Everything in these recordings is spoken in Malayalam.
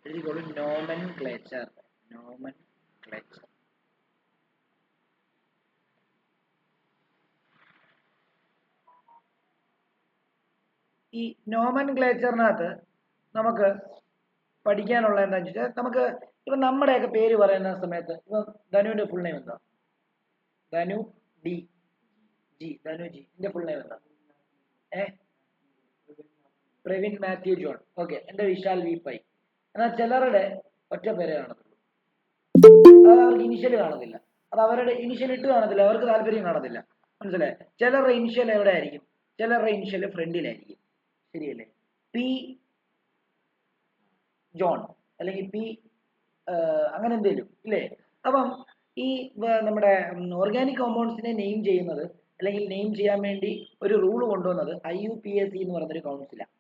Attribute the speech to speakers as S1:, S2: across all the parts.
S1: എഴുതിക്കോളൂ, നോമൻക്ലേച്ചർ. നോമൻക്ലേച്ചർ. ഈ നോമൻക്ലേച്ചറിനകത്ത് നമുക്ക് പഠിക്കാനുള്ള എന്താണെന്ന് വെച്ചാൽ, നമുക്ക് ഇപ്പം നമ്മുടെയൊക്കെ പേര് പറയുന്ന സമയത്ത് ഇപ്പം ധനുവിന്റെ ഫുൾ നെയിം എന്താ? ധനു ഡി ജി, ധനു ജി. ഇതിന്റെ ഫുൾ നെയിം എന്താ? പ്രവീൺ മാത്യു ജോൺ. ഓക്കെ. എന്റെ വിശാൽ വി പൈ. എന്നാൽ ചിലരുടെ ഒറ്റ പേരെ കാണത്തുള്ളൂ, അത് അവർക്ക് ഇനിഷ്യൽ കാണത്തില്ല, അത് അവരുടെ ഇനിഷ്യൽ ഇട്ട് കാണത്തില്ല, അവർക്ക് താല്പര്യം കാണത്തില്ല. മനസ്സിലായി? ചിലരുടെ ഇനിഷ്യൽ എവിടെ ആയിരിക്കും? ചിലരുടെ ഇനിഷ്യൽ ഫ്രണ്ടിലായിരിക്കും. ശരിയല്ലേ? പി ജോൺ അല്ലെങ്കിൽ പി അങ്ങനെ എന്തെങ്കിലും ഇല്ലേ? അപ്പം ഈ നമ്മുടെ ഓർഗാനിക് കോമ്പൗണ്ട്സിനെ നെയിം ചെയ്യുന്നത് അല്ലെങ്കിൽ നെയിം ചെയ്യാൻ വേണ്ടി ഒരു റൂൾ കൊണ്ടുവന്നത് IUPAC എന്ന് പറയുന്നൊരു കൗൺസിലാണ്.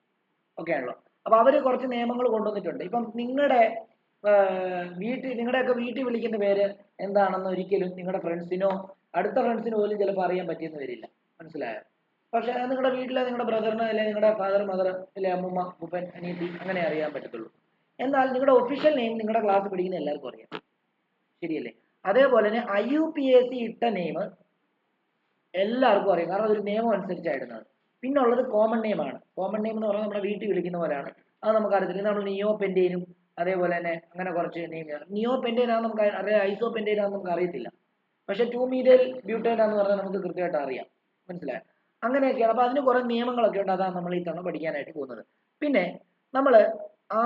S1: ഓക്കെ ആണല്ലോ? അപ്പൊ അവര് കുറച്ച് നിയമങ്ങൾ കൊണ്ടുവന്നിട്ടുണ്ട്. ഇപ്പം നിങ്ങളുടെയൊക്കെ വീട്ടിൽ വിളിക്കുന്ന പേര് എന്താണെന്ന് ഒരിക്കലും നിങ്ങളുടെ ഫ്രണ്ട്സിനോ അടുത്ത ഫ്രണ്ട്സിനോ പോലും ചിലപ്പോൾ അറിയാൻ പറ്റിയെന്ന് വരില്ല. മനസ്സിലായോ? പക്ഷെ നിങ്ങളുടെ വീട്ടിലെ നിങ്ങളുടെ ബ്രദറിന് അല്ലെങ്കിൽ നിങ്ങളുടെ ഫാദർ മദർ അല്ലെ അമ്മൂമ്മ ഉപ്പൻ അനിയത്തി അങ്ങനെ അറിയാൻ പറ്റത്തുള്ളൂ. എന്നാൽ നിങ്ങളുടെ ഒഫീഷ്യൽ നെയിം നിങ്ങളുടെ ക്ലാസ് പഠിക്കുന്ന എല്ലാവർക്കും അറിയാം. ശരിയല്ലേ? അതേപോലെ തന്നെ IUPAC ഇട്ട നെയിം എല്ലാവർക്കും അറിയാം, കാരണം അതൊരു നിയമം അനുസരിച്ചായിരുന്നത്. പിന്നെ ഉള്ളത് കോമൺ നെയിം ആണ്. കോമൺ നെയിം എന്ന് പറഞ്ഞാൽ നമ്മുടെ വീട്ടിൽ വിളിക്കുന്ന പോലെയാണ്. അത് നമുക്ക് അറിയത്തില്ല. നമ്മൾ നിയോ പെൻറ്റേനും അതേപോലെ തന്നെ അങ്ങനെ കുറച്ച് നെയിം. നിയോ പെൻറ്റേനാന്ന് നമുക്ക് അറിയാം, ഐസോ പെൻറ്റേനാന്ന് നമുക്ക് അറിയത്തില്ല. പക്ഷെ 2-മീഥൈൽ ബ്യൂട്ടേനാന്ന് പറഞ്ഞാൽ നമുക്ക് കൃത്യമായിട്ട് അറിയാം. മനസ്സിലായോ? അങ്ങനെയൊക്കെയാണ്. അപ്പൊ അതിന് കുറെ നിയമങ്ങളൊക്കെ ഉണ്ട്. അതാണ് നമ്മൾ ഈ തവണ പഠിക്കാനായിട്ട് പോകുന്നത്. പിന്നെ നമ്മൾ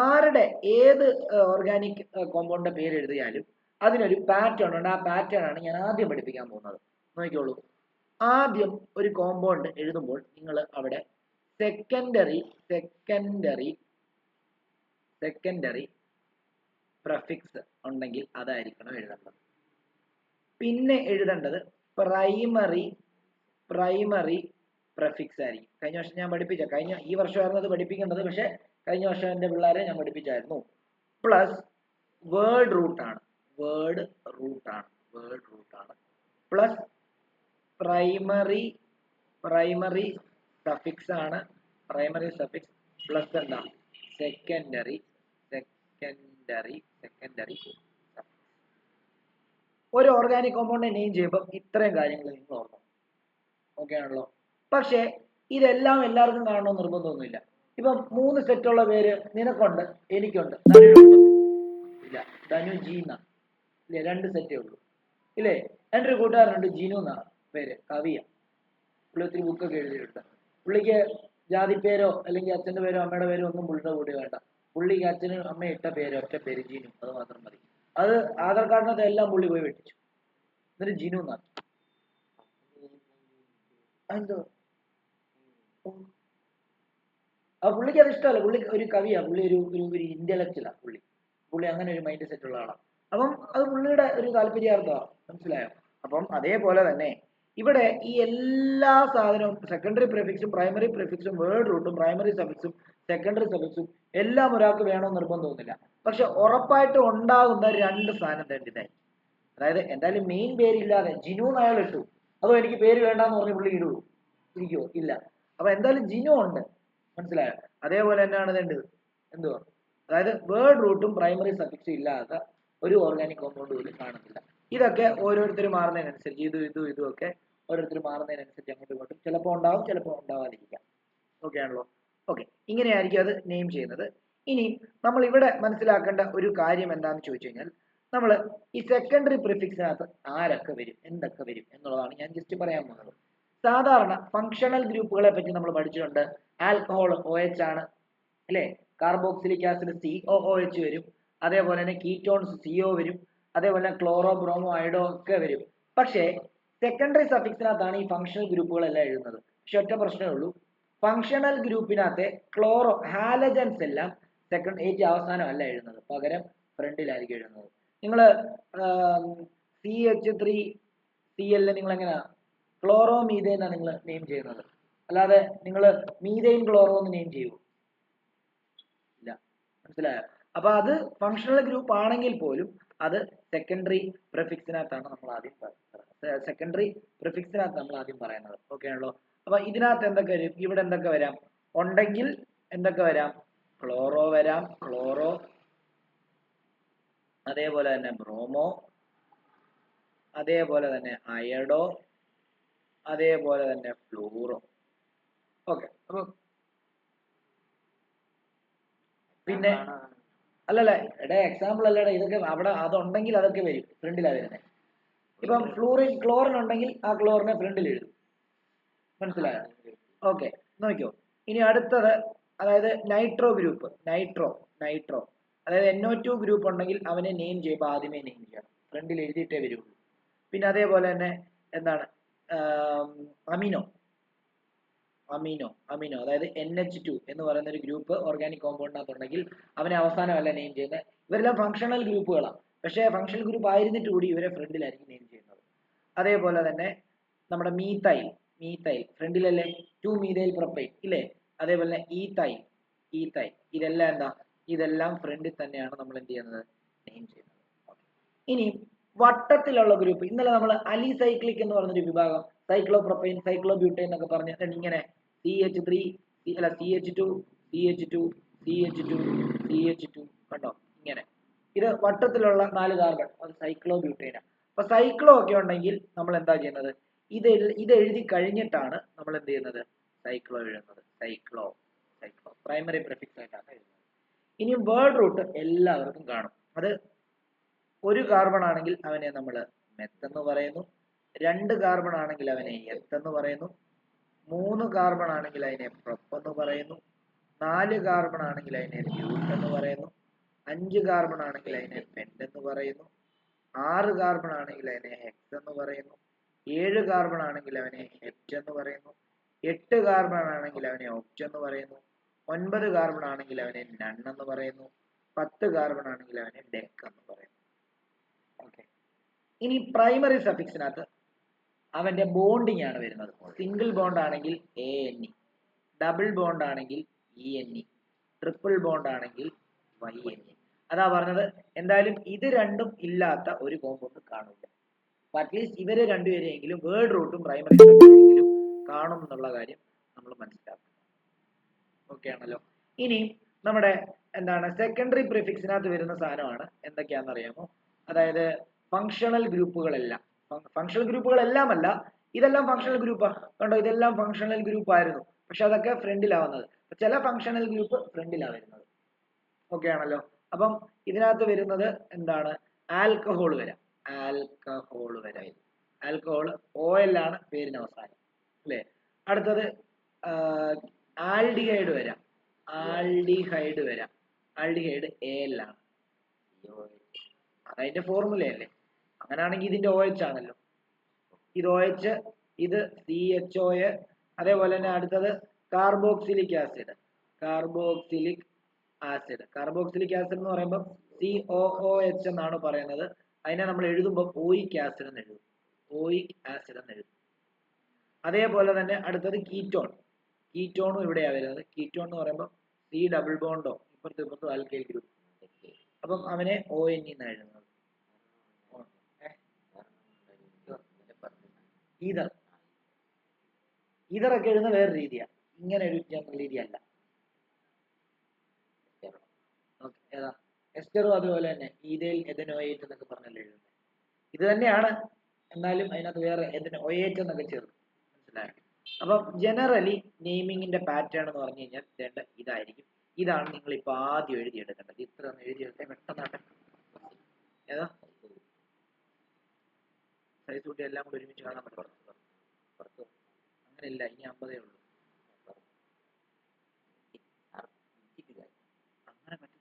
S1: ആരുടെ ഏത് ഓർഗാനിക് കോമ്പൗണ്ടിന്റെ പേര് എഴുതിയാലും അതിനൊരു പാറ്റേൺ ഉണ്ട്. ആ പാറ്റേൺ ആണ് ഞാൻ ആദ്യം പഠിപ്പിക്കാൻ പോകുന്നത്. നോക്കിക്കോളൂ. ആദ്യം ഒരു കോമ്പൗണ്ട് എഴുതുമ്പോൾ നിങ്ങൾ അവിടെ സെക്കൻഡറി പ്രഫിക്സ് ഉണ്ടെങ്കിൽ അതായിരിക്കണം എഴുതേണ്ടത്. പിന്നെ എഴുതേണ്ടത് പ്രൈമറി പ്രഫിക്സ് ആയിരിക്കും. കഴിഞ്ഞ വർഷം ഞാൻ പഠിപ്പിച്ച, ഈ വർഷമായിരുന്നു അത് പഠിപ്പിക്കേണ്ടത്, പക്ഷെ കഴിഞ്ഞ വർഷം എൻ്റെ പിള്ളേരെ ഞാൻ പഠിപ്പിച്ചായിരുന്നു. പ്ലസ് വേർഡ് റൂട്ടാണ് പ്ലസ് പ്രൈമറി സഫിക്സ് ആണ്. പ്രൈമറി സഫിക്സ് പ്ലസ് എന്താ? സെക്കൻഡറി. ഒരു ഓർഗാനിക് കോമ്പൗണ്ടിനെ നെയിം ചെയ്യുമ്പോൾ ഇത്രയും കാര്യങ്ങൾ നിങ്ങൾ ഓർക്കണം. ഓക്കെ ആണല്ലോ? പക്ഷേ ഇതെല്ലാം എല്ലാവർക്കും കാണണമെന്ന് നിർബന്ധമൊന്നുമില്ല. ഇപ്പം 3 സെറ്റുള്ള പേര് നിനക്കുണ്ട്, എനിക്കുണ്ട്, ഇല്ല, ധനു ജി എന്നാ ഇല്ലേ? 2 സെറ്റേ ഉള്ളൂ ഇല്ലേ? എൻ്റെ ഒരു കൂട്ടുകാരനുണ്ട്, ജിനു എന്നാ പേര്, കവിയ. പുള്ളി ഒത്തിരി ബുക്കൊക്കെ എഴുതിയിട്ടുണ്ട്. പുള്ളിക്ക് ജാതി പേരോ അല്ലെങ്കിൽ അച്ഛൻ്റെ പേരോ അമ്മയുടെ പേരോ ഒന്നും പുള്ളിയുടെ കൂടെ വേണ്ട. പുള്ളിക്ക് അച്ഛനും അമ്മയും ഇട്ട പേര്, ഒറ്റ പേര് ജിനു, അത് മാത്രം മതി. അത് ആധാർ കാർഡിനകത്ത് എല്ലാം പുള്ളി പോയി വെട്ടിച്ചു, എന്നിട്ട് ജിനു എന്നാണ്. എന്തോ ആ പുള്ളിക്ക് അത് ഇഷ്ടമല്ല. പുള്ളി ഒരു കവിയാ, പുള്ളി ഒരു ഇന്റലക്ച്വലാ. പുള്ളി അങ്ങനെ ഒരു മൈൻഡ് സെറ്റ് ഉള്ള ആളാണ്. അപ്പം അത് പുള്ളിയുടെ ഒരു താല്പര്യാർത്ഥമാണ്. മനസ്സിലായോ? അപ്പം അതേപോലെ തന്നെ ഇവിടെ ഈ എല്ലാ സാധനവും സെക്കൻഡറി പ്രിഫിക്സും പ്രൈമറി പ്രിഫിക്സും വേർഡ് റൂട്ടും പ്രൈമറി സഫിക്സും സെക്കൻഡറി സഫിക്സും എല്ലാം ഒരാൾക്ക് വേണമെന്ന് നിർബന്ധമൊന്നുമില്ല. പക്ഷെ ഉറപ്പായിട്ടും ഉണ്ടാകുന്ന 2 സാധനം തേണ്ടിതായി. അതായത് എന്തായാലും മെയിൻ പേരില്ലാതെ ജിനു അയാൾ ഇട്ടു, അതോ എനിക്ക് പേര് വേണ്ടാന്ന് പറഞ്ഞ് പുള്ളി ഇരിക്കുവോ? ഇല്ല. അപ്പൊ എന്തായാലും ജിനു ഉണ്ട്. മനസ്സിലായോ? അതേപോലെ തന്നെയാണ് വേണ്ടത്. എന്തുവാ? അതായത് വേർഡ് റൂട്ടും പ്രൈമറി സഫിക്സും ഇല്ലാത്ത ഒരു ഓർഗാനിക് കോമ്പൗണ്ട് പോലും കാണുന്നില്ല. ഇതൊക്കെ ഓരോരുത്തർ മാറുന്നതിനനുസരിച്ച് ഇതും ഒക്കെ ഓരോരുത്തർ മാറുന്നതിനനുസരിച്ച് അങ്ങോട്ടും ഇങ്ങോട്ടും ചിലപ്പോൾ ഉണ്ടാവും, ചിലപ്പോൾ ഉണ്ടാവാതിരിക്കാം. ഓക്കെ ആണല്ലോ? ഓക്കെ. ഇങ്ങനെയായിരിക്കും അത് നെയിം ചെയ്യുന്നത്. ഇനി നമ്മൾ ഇവിടെ മനസ്സിലാക്കേണ്ട ഒരു കാര്യം എന്താണെന്ന് ചോദിച്ചു കഴിഞ്ഞാൽ, നമ്മൾ ഈ സെക്കൻഡറി പ്രിഫിക്സിനകത്ത് ആരൊക്കെ വരും, എന്തൊക്കെ വരും എന്നുള്ളതാണ് ഞാൻ ജസ്റ്റ് പറയാൻ പോകുന്നത്. സാധാരണ ഫങ്ഷണൽ ഗ്രൂപ്പുകളെ പറ്റി നമ്മൾ പഠിച്ചിട്ടുണ്ട്. ആൽക്കഹോൾ OH ആണ് അല്ലേ? കാർബോക്സിലിക് ആസിഡ് COOH വരും. അതേപോലെ തന്നെ കീറ്റോൺസ് CO വരും. അതേപോലെ ക്ലോറോ ബ്രോമോ അയഡോ ഒക്കെ വരും. പക്ഷേ സെക്കൻഡറി സഫിക്സിനകത്താണ് ഈ ഫങ്ഷണൽ ഗ്രൂപ്പുകളെല്ലാം എഴുതുന്നത്. പക്ഷെ ഒറ്റ പ്രശ്നമേ ഉള്ളൂ, ഫങ്ഷണൽ ഗ്രൂപ്പിനകത്തെ ഹാലജൻസ് എല്ലാം ഏറ്റവും അവസാനമല്ല എഴുതുന്നത്, പകരം ഫ്രണ്ടിലായിരിക്കും എഴുതുന്നത്. നിങ്ങൾ CH3Cl നിങ്ങൾ എങ്ങനെയാ ക്ലോറോ മീഥൈൻ ആണ് നിങ്ങൾ നെയിം ചെയ്യുന്നത്, അല്ലാതെ നിങ്ങൾ മീഥൈൻ ക്ലോറോ എന്ന് നെയിം ചെയ്യുമോ? ഇല്ല. മനസ്സിലായോ? അപ്പൊ അത് ഫങ്ഷണൽ ഗ്രൂപ്പ് ആണെങ്കിൽ പോലും അത് സെക്കൻഡറി പ്രിഫിക്സിനകത്താണ് നമ്മൾ ആദ്യം പറയുന്നത്. ഓക്കെ ആണല്ലോ? അപ്പൊ ഇതിനകത്ത് എന്തൊക്കെ വരും? ഇവിടെ എന്തൊക്കെ വരാം? ഉണ്ടെങ്കിൽ എന്തൊക്കെ വരാം? ക്ലോറോ വരാം, ക്ലോറോ അതേപോലെ തന്നെ ബ്രോമോ, അതേപോലെ തന്നെ അയഡോ, അതേപോലെ തന്നെ ഫ്ലൂറോ. ഓക്കെ, അപ്പൊ പിന്നെ അല്ലല്ല എടാ, എക്സാമ്പിൾ അല്ലടാ ഇതൊക്കെ. അവിടെ അതുണ്ടെങ്കിൽ അതൊക്കെ വരും, ഫ്രണ്ടിലാണ് വരുന്നത്. ഇപ്പം ക്ലോറിൻ ഉണ്ടെങ്കിൽ ആ ക്ലോറിനെ ഫ്രണ്ടിൽ എഴുതും. മനസ്സിലായോ? ഓക്കെ, നോക്കിയോ. ഇനി അടുത്തത്, അതായത് നൈട്രോ ഗ്രൂപ്പ്. നൈട്രോ അതായത് NO2 ഗ്രൂപ്പ് ഉണ്ടെങ്കിൽ അവനെ നെയിം ചെയ്യുമ്പോൾ ആദ്യമേ നെയിം ചെയ്യണം, ഫ്രണ്ടിൽ എഴുതിയിട്ടേ വരുള്ളൂ. പിന്നെ അതേപോലെ തന്നെ എന്താണ്, അമിനോ അതായത് NH2 എന്ന് പറയുന്ന ഒരു ഗ്രൂപ്പ് ഓർഗാനിക് കോമ്പൗണ്ടിനകത്തുണ്ടെങ്കിൽ അവനെ അവസാനമല്ല നെയിം ചെയ്യുന്നത്. ഇവരെല്ലാം ഫങ്ഷണൽ ഗ്രൂപ്പുകളാണ്, പക്ഷേ ഫങ്ഷണൽ ഗ്രൂപ്പ് ആയിരുന്നിട്ട് കൂടി ഇവരെ ഫ്രണ്ടിലായിരിക്കും നെയിം ചെയ്യുന്നത്. അതേപോലെ തന്നെ നമ്മുടെ മീത്തൈൽ ഫ്രണ്ടിലല്ലേ, 2-മീഥൈൽ പ്രൊപ്പൈൻ ഇല്ലേ. അതേപോലെ തന്നെ ഈത്തൈൽ ഇതെല്ലാം എന്താ, ഇതെല്ലാം ഫ്രണ്ടിൽ തന്നെയാണ് നമ്മൾ എന്ത് ചെയ്യുന്നത്, നെയിം ചെയ്യുന്നത്. ഇനി വട്ടത്തിലുള്ള ഗ്രൂപ്പ്, ഇന്നലെ നമ്മൾ അലിസൈക്ലിക് എന്ന് പറഞ്ഞൊരു വിഭാഗം, സൈക്ലോപ്രൊപ്പൈൻ, സൈക്ലോബ്യൂട്ടൈൻ എന്നൊക്കെ പറഞ്ഞ് ഇങ്ങനെ CH3 അല്ല CH2 കണ്ടോ, ഇങ്ങനെ. ഇത് വട്ടത്തിലുള്ള 4 കാർബൺ, അത് സൈക്ലോബ്യൂട്ടൈനാണ്. അപ്പൊ സൈക്ലോ ഒക്കെ ഉണ്ടെങ്കിൽ നമ്മൾ എന്താ ചെയ്യുന്നത്, ഇത് എഴുതി കഴിഞ്ഞിട്ടാണ് നമ്മൾ എന്ത് ചെയ്യുന്നത്, സൈക്ലോ എഴുതുന്നത്. സൈക്ലോ പ്രൈമറി പ്രിഫിക്സ് ആയിട്ടാണ് എഴുതുന്നത്. ഇനി വേർഡ് റൂട്ട് എല്ലാവർക്കും കാണും. അത് ഒരു കാർബൺ ആണെങ്കിൽ അവനെ നമ്മൾ മെത്തെന്ന് പറയുന്നു, 2 കാർബൺ ആണെങ്കിൽ അവനെ എത്തെന്ന് പറയുന്നു, 3 കാർബൺ ആണെങ്കിൽ അതിനെ പ്രൊപ്പെന്ന് പറയുന്നു, 4 കാർബൺ ആണെങ്കിൽ അതിനെ ബ്യൂട്ടെന്ന് പറയുന്നു, 5 കാർബൺ ആണെങ്കിൽ അതിനെ പെന്റെന്ന് പറയുന്നു, 6 കാർബൺ ആണെങ്കിൽ അതിനെ ഹെക്സ് എന്ന് പറയുന്നു, 7 കാർബൺ ആണെങ്കിൽ അവനെ ഹെപ്റ്റ് എന്ന് പറയുന്നു, 8 കാർബൺ ആണെങ്കിൽ അവനെ ഒക്റ്റ് എന്ന് പറയുന്നു, 9 കാർബൺ ആണെങ്കിൽ അവനെ നൺ എന്ന് പറയുന്നു, 10 കാർബൺ ആണെങ്കിൽ അവനെ ഡെക്ക് എന്ന് പറയുന്നു. ഓക്കെ, ഇനി പ്രൈമറി സഫിക്സിനകത്ത് അവന്റെ ബോണ്ടിങ് ആണ് വരുന്നത്. സിംഗിൾ ബോണ്ട് ആണെങ്കിൽ ANE, ഡബിൾ ബോണ്ട് ആണെങ്കിൽ ENE, ട്രിപ്പിൾ ബോണ്ട് ആണെങ്കിൽ YNE. അതാ പറഞ്ഞത്, എന്തായാലും ഇത് രണ്ടും ഇല്ലാത്ത ഒരു കോമ്പൗണ്ട് കാണില്ല. അറ്റ്ലീസ്റ്റ് ഇവരെ രണ്ടുപേരെയെങ്കിലും വേർഡ് റൂട്ടും പ്രൈമറി സഫിക്സിലും കാണും എന്നുള്ള കാര്യം നമ്മൾ മനസ്സിലാക്കണം. ഓക്കെ ആണല്ലോ. ഇനി നമ്മുടെ എന്താണ് സെക്കൻഡറി പ്രിഫിക്സിനകത്ത് വരുന്ന സാധനമാണ് എന്തൊക്കെയാണെന്ന് അറിയാമോ? അതായത് ഫങ്ഷണൽ ഗ്രൂപ്പുകളെല്ലാം, അല്ല, ഇതെല്ലാം ഫങ്ഷണൽ ഗ്രൂപ്പാണ്. കണ്ടോ, ഇതെല്ലാം ഫങ്ഷണൽ ഗ്രൂപ്പ് ആയിരുന്നു, പക്ഷെ അതൊക്കെ ഫ്രണ്ടിലാവുന്നത്. ചില ഫങ്ഷണൽ ഗ്രൂപ്പ് ഫ്രണ്ടിലാണ് വരുന്നത്. ഓക്കെ ആണല്ലോ. അപ്പം ഇതിനകത്ത് വരുന്നത് എന്താണ്, ആൽക്കഹോൾ വരാം. ആൽക്കഹോൾ OL ആണ് പേരിന് അവസാനം അല്ലേ. അടുത്തത് ആൽഡിഹൈഡ് വരാം. ആൽഡിഹൈഡ് AL ആണ്. അതതിന്റെ ഫോർമുലയല്ലേ. അങ്ങനെയാണെങ്കിൽ ഇതിന്റെ OH ആണല്ലോ. ഇത് OH, ഇത് CHO. അതേപോലെ തന്നെ അടുത്തത് കാർബോക്സിലിക് ആസിഡ് എന്ന് പറയുമ്പോൾ COOH എന്നാണ് പറയുന്നത്. അതിനെ നമ്മൾ എഴുതുമ്പോൾ ഓയിക് ആസിഡ് എന്ന് എഴുതും. അതേപോലെ തന്നെ അടുത്തത് കീറ്റോണും ഇവിടെയാണ് വരുന്നത്. കീറ്റോൺ എന്ന് പറയുമ്പോൾ C ഡബിൾ ബോണ്ടോ ഇപ്പുറത്തും ആൽക്കൈൽ ഗ്രൂപ്പ്. അപ്പം അവനെ ONE എന്നാണ് എഴുതുന്നത്. ഈതറൊക്കെ എഴുതുന്ന വേറെ രീതിയാണ്, ഇങ്ങനെ ഒരു രീതിയല്ല. ഏതാ എസ്റ്ററും അതുപോലെ തന്നെ ഈതേൽ എഥനോയേറ്റ് എന്നൊക്കെ പറഞ്ഞല്ലേ എഴുതുന്നത്. ഇത് തന്നെയാണ്, എന്നാലും അതിനകത്ത് വേറെ OH എന്നൊക്കെ ചേർക്കും. മനസ്സിലായോ? അപ്പം ജനറലി നെയിമിങ്ങിന്റെ പാറ്റേൺ എന്ന് പറഞ്ഞു കഴിഞ്ഞാൽ ഇതായിരിക്കും. ഇതാണ് നിങ്ങൾ ഇപ്പൊ ആദ്യം എഴുതിയെടുക്കേണ്ടത്. ഇത്ര ഒന്ന് എഴുതിയെടുത്തേ പെട്ടെന്നാട്ടെ. ഏതാ സൈസ് കൂട്ടി എല്ലാം കൂടി ഒരുമിച്ച് കാണാൻ പറ്റും. അങ്ങനെയില്ല, ഇനി 50 ഉള്ളൂ. അങ്ങനെ പറ്റത്തില്ല.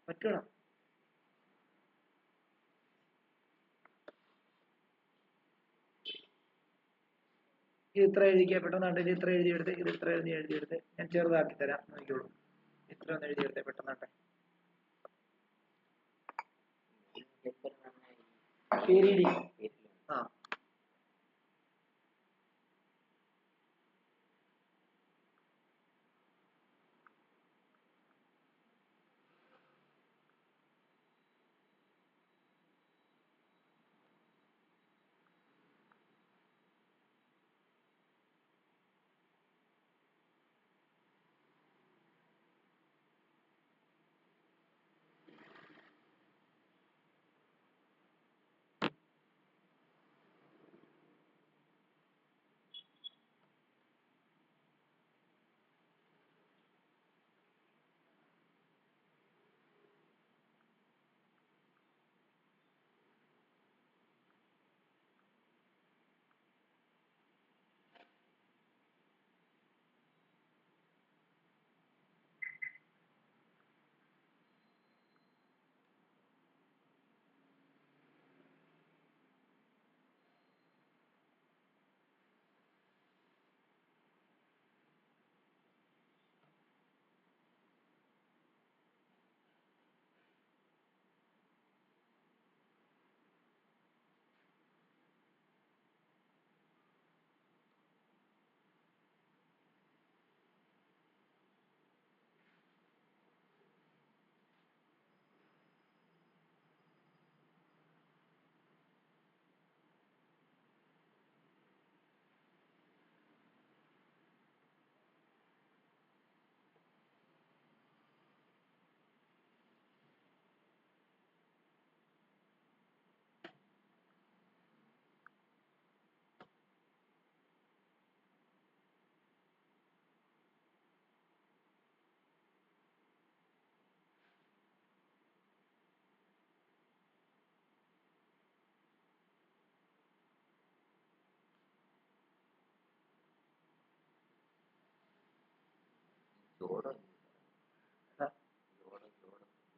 S1: പറ്റണം. ഇത് ഇത്ര എഴുതിക്കുക പെട്ടെന്നാട്ടെ. ഇത് ഇത്ര എഴുതിയെടുത്ത് ഞാൻ ചെറുതാക്കി തരാം, നോക്കിയോളൂ. ഇത്ര ഒന്ന് എഴുതിയെടുത്തേ പെട്ടെന്നാട്ടെ. ആ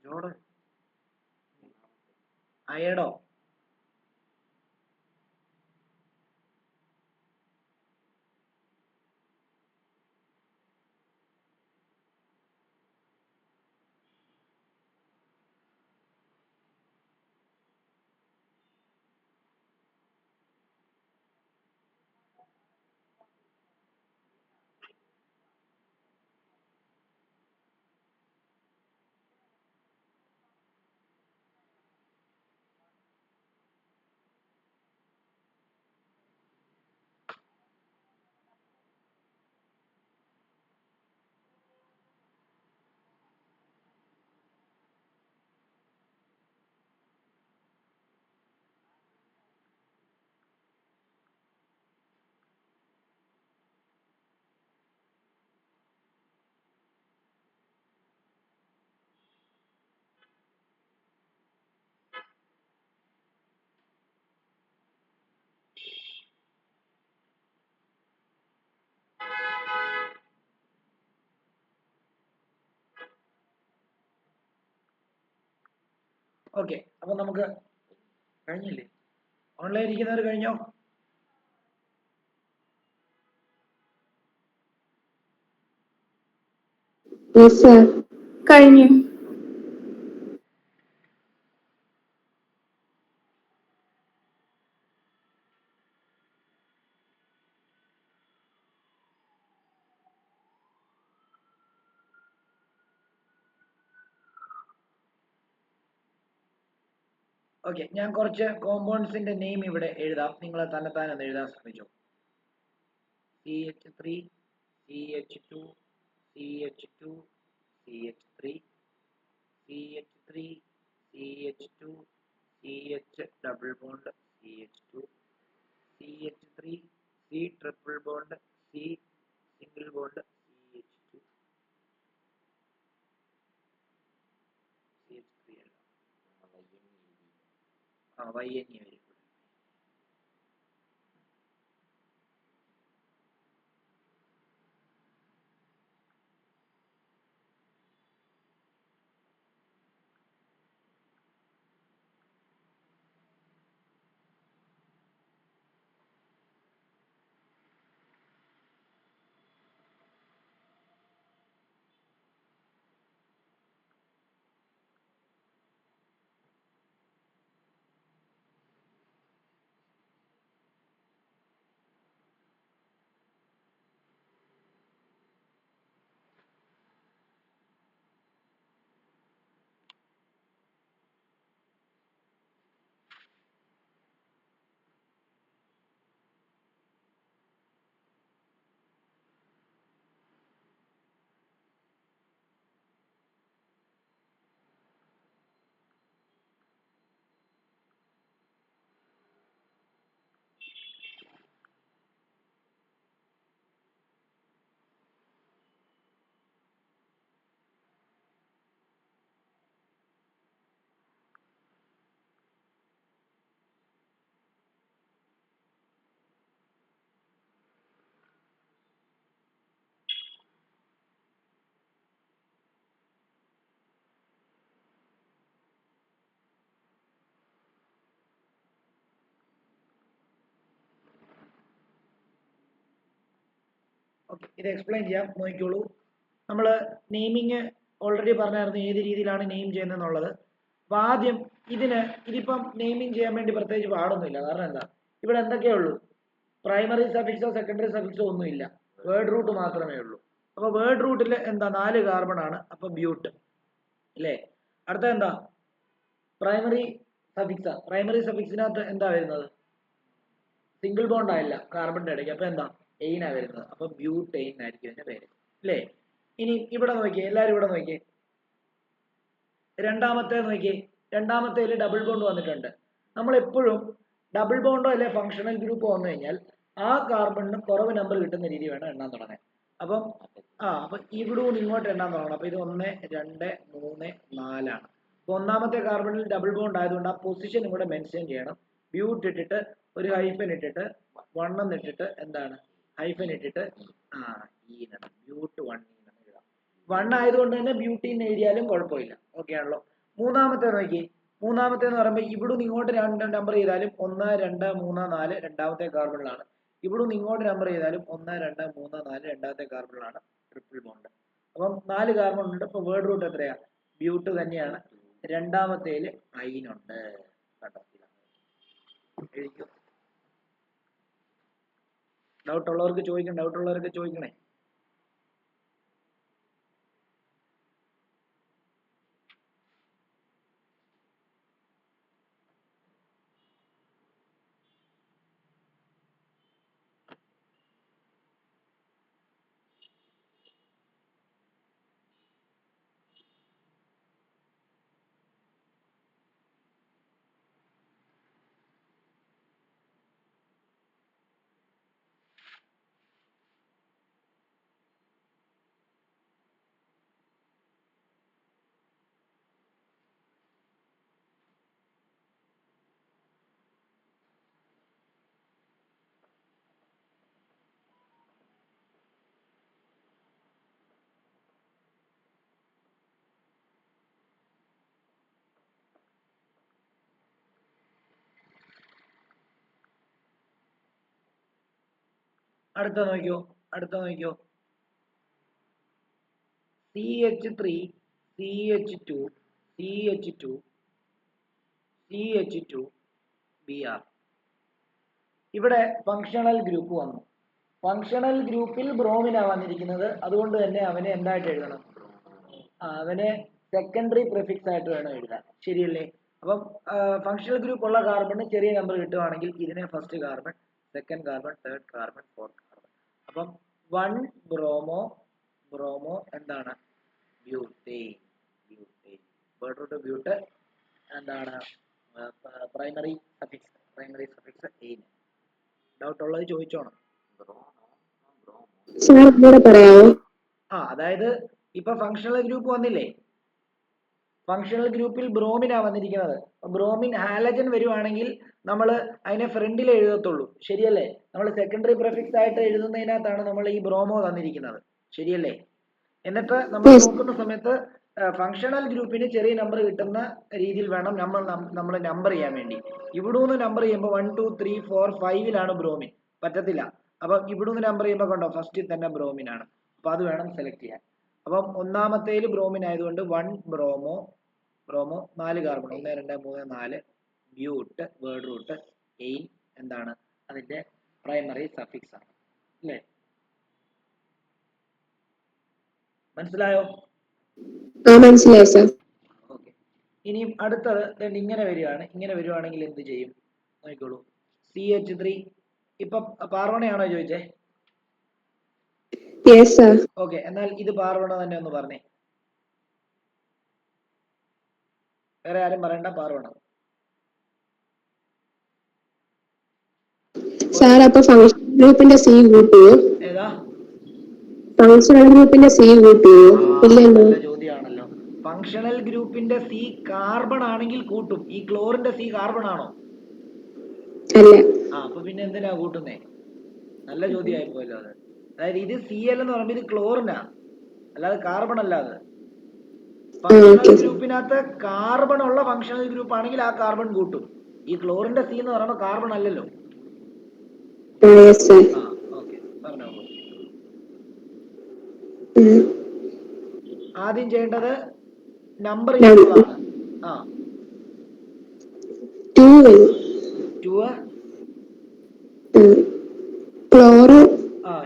S1: ജോർഡൻ അയഡോ ഓക്കെ. അപ്പൊ നമുക്ക് കഴിഞ്ഞില്ലേ? ഓൺലൈൻ ഇരിക്കുന്നവർ കഴിഞ്ഞോ?
S2: കഴിഞ്ഞു.
S1: ഓക്കെ, ഞാൻ കുറച്ച് കോമ്പൗണ്ട്സിന്റെ നെയിം ഇവിടെ എഴുതാം. നിങ്ങൾ തന്നെത്താനെ ഒന്ന് എഴുതാൻ ശ്രമിച്ചു. CH3, CH2, CH2, CH3, CH3, CH2, CH double bond, CH2, CH3, C triple bond, C single bond, CH2, CH3 അല്ല, YNE വരും. ഓക്കെ, ഇത് എക്സ്പ്ലെയിൻ ചെയ്യാം, നോക്കിക്കോളൂ. നമ്മൾ നെയിമിങ് ഓൾറെഡി പറഞ്ഞായിരുന്നു ഏത് രീതിയിലാണ് നെയിം ചെയ്യുന്നതെന്നുള്ളത്. അപ്പോൾ ആദ്യം ഇതിപ്പം നെയിമിങ് ചെയ്യാൻ വേണ്ടി പ്രത്യേകിച്ച് പാടൊന്നുമില്ല. കാരണം എന്താ, ഇവിടെ എന്തൊക്കെയേ ഉള്ളൂ? പ്രൈമറി സഫിക്സോ സെക്കൻഡറി സഫിക്സോ ഒന്നുമില്ല, വേർഡ് റൂട്ട് മാത്രമേ ഉള്ളൂ. അപ്പോൾ വേർഡ് റൂട്ടിൽ എന്താ 4 കാർബൺ ആണ്, അപ്പോൾ ബ്യൂട്ട് അല്ലേ. അടുത്ത എന്താ, പ്രൈമറി സഫിക്സിനകത്ത് എന്താ വരുന്നത്? സിംഗിൾ ബോണ്ട് ആയില്ല കാർബണിന്റെ ഇടയ്ക്ക്, അപ്പൊ എന്താ, എയിനാ വരുന്നത്. അപ്പൊ ബ്യൂട്ടെയിൻ ആയിരിക്കും എന്റെ പേര് അല്ലേ. ഇനി ഇവിടെ നോക്കിയേ, എല്ലാരും ഇവിടെ നോക്കിയേ, രണ്ടാമത്തെ നോക്കിയേ, രണ്ടാമത്തേല് ഡബിൾ ബോണ്ട് വന്നിട്ടുണ്ട്. നമ്മൾ എപ്പോഴും ഡബിൾ ബോണ്ടോ അല്ലെ ഫങ്ഷണൽ ഗ്രൂപ്പ് വന്നു കഴിഞ്ഞാൽ ആ കാർബണിന് കുറവ് നമ്പർ കിട്ടുന്ന രീതി വേണം എണ്ണാൻ തുടങ്ങാൻ. അപ്പം അപ്പൊ ഇവിടെ ഇങ്ങോട്ട് എണ്ണാൻ തുടങ്ങണം. അപ്പൊ ഇത് 1, 2, 3, 4 ആണ്. അപ്പൊ ഒന്നാമത്തെ കാർബണിൽ ഡബിൾ ബോണ്ട് ആയതുകൊണ്ട് ആ പൊസിഷൻ ഇവിടെ മെൻഷൻ ചെയ്യണം. ബ്യൂട്ട് ഇട്ടിട്ട് ഒരു ഹൈഫൻ ഇട്ടിട്ട് 1 എന്നിട്ടിട്ട് എന്താണ് ഹൈഫൻ ഇട്ടിട്ട് ബ്യൂട്ട് 1 എഴുതാം. 1 ആയതുകൊണ്ട് തന്നെ ബ്യൂട്ടീൻ എഴുതിയാലും കുഴപ്പമില്ല. ഓക്കെ ആണല്ലോ. മൂന്നാമത്തെ നോക്കി. മൂന്നാമത്തെ എന്ന് പറയുമ്പോൾ ഇവിടുന്ന് ഇങ്ങോട്ട് രണ്ട് നമ്പർ ചെയ്താലും 1 2 3 4 രണ്ടാമത്തെ കാർബണിലാണ്. ഇവിടുന്ന് ഇങ്ങോട്ട് നമ്പർ ചെയ്താലും 1 2 3 4 രണ്ടാമത്തെ കാർബണിലാണ് ട്രിപ്പിൾ ബോണ്ട്. അപ്പം 4 കാർബൺ ഉണ്ട്. ഇപ്പൊ വേർഡ് റൂട്ട് എത്രയാ? ബ്യൂട്ട് തന്നെയാണ്. രണ്ടാമത്തേല് അയിനുണ്ട്. കണ്ടോ? എഴുതിക്കോ. ഡൗട്ട് ഉള്ളവർക്ക് ചോദിക്കണേ. അടുത്ത നോക്കിയോ. CH3 CH2 CH2 CH2 Br. ഇവിടെ ഫങ്ഷണൽ ഗ്രൂപ്പ് വന്നു. ഫങ്ഷണൽ ഗ്രൂപ്പിൽ ബ്രോമിനാ വന്നിരിക്കുന്നത്. അതുകൊണ്ട് തന്നെ അവനെ എന്തായിട്ട് എഴുതണം? അവനെ സെക്കൻഡറി പ്രിഫിക്സ് ആയിട്ട് വേണം എഴുതാൻ. ശരിയല്ലേ? അപ്പം ഫങ്ഷണൽ ഗ്രൂപ്പ് ഉള്ള കാർബണിന് ചെറിയ നമ്പർ കിട്ടുവാണെങ്കിൽ ഇതിനെ first carbon, second carbon, third carbon, fourth carbon. അപ്പം 1 ബ്രോമോ എന്താണ്? ബ്യൂട്ടേൻ. വേർഡ് റൂട്ട് ബ്യൂട്ട് എന്താണ്? Primary suffix എയിൻ. ഡൗട്ട് ഉള്ളത് ചോദിച്ചോണം. അതായത് ഇപ്പൊ ഫങ്ഷണൽ ഗ്രൂപ്പ് വന്നില്ലേ? ഫങ്ഷണൽ ഗ്രൂപ്പിൽ ബ്രോമിനാ വന്നിരിക്കുന്നത്. ബ്രോമിൻ ഹാലജൻ വരുവാണെങ്കിൽ നമ്മൾ അതിനെ ഫ്രണ്ടിൽ എഴുതത്തുള്ളൂ. ശരിയല്ലേ? നമ്മൾ സെക്കൻഡറി പ്രിഫിക്സ് ആയിട്ട് എഴുതുന്നതിനകത്താണ് നമ്മൾ ഈ ബ്രോമോ തന്നിരിക്കുന്നത്. ശരിയല്ലേ? എന്നിട്ട് നമ്മൾ നോക്കുന്ന സമയത്ത് ഫങ്ഷണൽ ഗ്രൂപ്പിന് ചെറിയ നമ്പർ കിട്ടുന്ന രീതിയിൽ വേണം നമ്മൾ നമ്പർ ചെയ്യാൻ വേണ്ടി. ഇവിടുന്ന് നമ്പർ ചെയ്യുമ്പോൾ 1 2 3 4 5ലാണ് ബ്രോമിൻ. പറ്റത്തില്ല. അപ്പൊ ഇവിടുന്ന് നമ്പർ ചെയ്യുമ്പോൾ കണ്ടോ ഫസ്റ്റിൽ തന്നെ ബ്രോമിൻ ആണ്. അപ്പൊ അത് വേണം സെലക്ട് ചെയ്യാൻ. അപ്പം ഒന്നാമത്തേല് ബ്രോമിൻ ആയതുകൊണ്ട് 1 bromo 4 carbon 1 2 3 4 but word root ane എന്താണ്? അതിന്റെ പ്രൈമറി സഫിക്സ് ആണ്. അല്ലേ? മനസ്സിലായോ?
S2: മനസ്സിലായി സർ.
S1: ഓക്കെ. ഇനി അടുത്തത് ഇങ്ങനെ വരുവാണെങ്കിൽ എന്ത് ചെയ്യും നോക്കിക്കോളൂ. CH3 ഇപ്പൊ പാർവണയാണോ ചോദിച്ചേ? ഓക്കെ. എന്നാൽ ഇത് പാർവണ തന്നെ ഒന്ന് പറഞ്ഞേ. വേറെ ആരും പറയണ്ട. പാർവണ.
S2: ഗ്രൂപ്പിന്റെ സി കൂട്ടുകയോ?
S1: ഏതാ?
S2: ഫങ്ഷണൽ ഗ്രൂപ്പിന്റെ സി കൂട്ടുകയോ? ഇല്ലല്ലോ.
S1: നല്ല ചോദ്യമാണല്ലോ. ഫങ്ഷണൽ ഗ്രൂപ്പിന്റെ സി കാർബൺ ആണെങ്കിൽ കൂട്ടും. ഈ ക്ലോറിന്റെ സി കാർബൺ ആണോ?
S2: അല്ല.
S1: അപ്പൊ പിന്നെ എന്തിനാ കൂട്ടുന്നേ? നല്ല ചോദ്യമായി പോയല്ലോ അത്. അതായത് ഇത് Cl എന്ന് പറയുമ്പോൾ ഇത് ക്ലോറിനാ, അല്ലാതെ കാർബൺ അല്ല. അത് ഫങ്ഷണൽ ഗ്രൂപ്പിനകത്ത് കാർബൺ ഉള്ള ഫങ്ഷണൽ ഗ്രൂപ്പ് ആണെങ്കിൽ ആ കാർബൺ കൂട്ടും. ഈ ക്ലോറിന്റെ സി എന്ന് പറയുമ്പോൾ കാർബൺ അല്ലല്ലോ. ഓക്കെ. പറഞ്ഞോളൂ. ആദ്യം ചെയ്യേണ്ടത് നമ്പർ ചെയ്യുന്നതാണ്.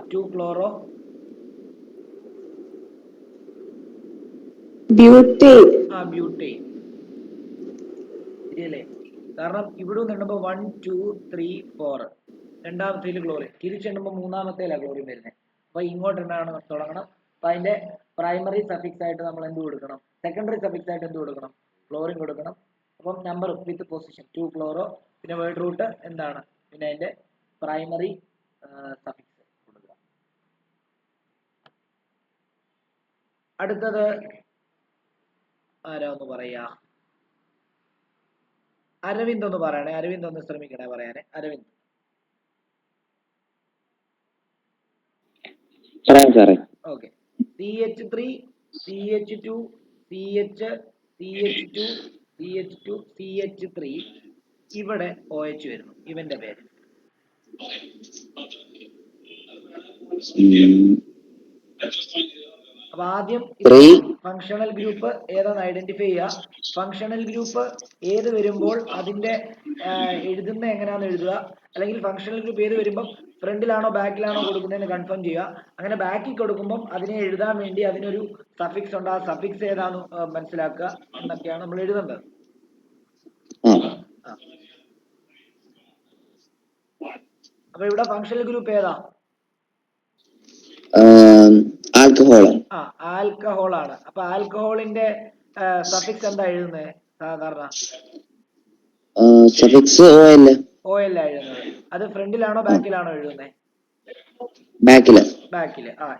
S1: 2 ക്ലോറോ ബ്യൂട്ടേൻ. ശരിയല്ലേ? കാരണം ഇവിടെ നിന്നുമ്പോ 1 2 3 4 രണ്ടാമത്തേല് ക്ലോറിൻ, തിരിച്ചെണ്ണുമ്പോൾ മൂന്നാമത്തേലാണ് ക്ലോറിൻ വരുന്നത്. അപ്പൊ ഇങ്ങോട്ട് എന്താണ് തുടങ്ങണം. അപ്പൊ അതിന്റെ പ്രൈമറി സഫിക്സ് ആയിട്ട് നമ്മൾ എന്ത് കൊടുക്കണം? സെക്കൻഡറി സഫിക്സ് ആയിട്ട് എന്ത് കൊടുക്കണം? ക്ലോറിൻ കൊടുക്കണം. അപ്പം നമ്പർ വിത്ത് പൊസിഷൻ 2 ക്ലോറോ, പിന്നെ വേർഡ് റൂട്ട് എന്താണ്, പിന്നെ അതിന്റെ പ്രൈമറി സഫിക്സ് കൊടുക്കുക. അടുത്തത് ആരാ ഒന്ന് പറയാ? അരവിന്ദ് ഒന്ന് പറയണേ. അരവിന്ദ് ഒന്ന് ശ്രമിക്കണേ പറയാനേ. Aravind. Okay. CH3 CH2 CH CH2 CH2 CH3 ഇവിടെ OH വരുന്നു ഇവന്റെ പേര്. അപ്പൊ ആദ്യം ഫങ്ഷണൽ ഗ്രൂപ്പ് ഏതാന്ന് ഐഡന്റിഫൈ ചെയ്യുക. ഫങ്ഷണൽ ഗ്രൂപ്പ് ഏത് വരുമ്പോൾ അതിന്റെ എഴുതുന്ന എങ്ങനെയാണെന്ന് എഴുതുക. അല്ലെങ്കിൽ ഫങ്ഷണൽ ഗ്രൂപ്പ് ഏത് വരുമ്പോൾ ഫ്രണ്ടിലാണോ ബാക്കിലാണോ കൊടുക്കുന്നതെന്ന് കൺഫേം ചെയ്യുക. അങ്ങനെ ബാക്കിൽ കൊടുക്കുമ്പോൾ അതിനെ എഴുതാൻ വേണ്ടി അതിനൊരു സഫിക്സ് ഉണ്ട്. ആ സഫിക്സ് ഏതാന്ന് മനസ്സിലാക്കുക എന്നൊക്കെയാണ് നമ്മൾ എഴുതേണ്ടത്. അപ്പൊ ഇവിടെ ഫങ്ഷണൽ ഗ്രൂപ്പ് ഏതാ?
S3: ആൽക്കഹോൾ.
S1: ആൽക്കഹോൾ ആണ്. അപ്പൊ ആൽക്കഹോളിന്റെ സഫിക്സ് എന്താ എഴുതുന്നത് സാധാരണ?
S3: സഫിക്സ്
S1: OL എഴുതുന്നത്. അത് ഫ്രണ്ടിലാണോ ബാക്കിലാണോ എഴുതുന്നത്? ബാക്കില്.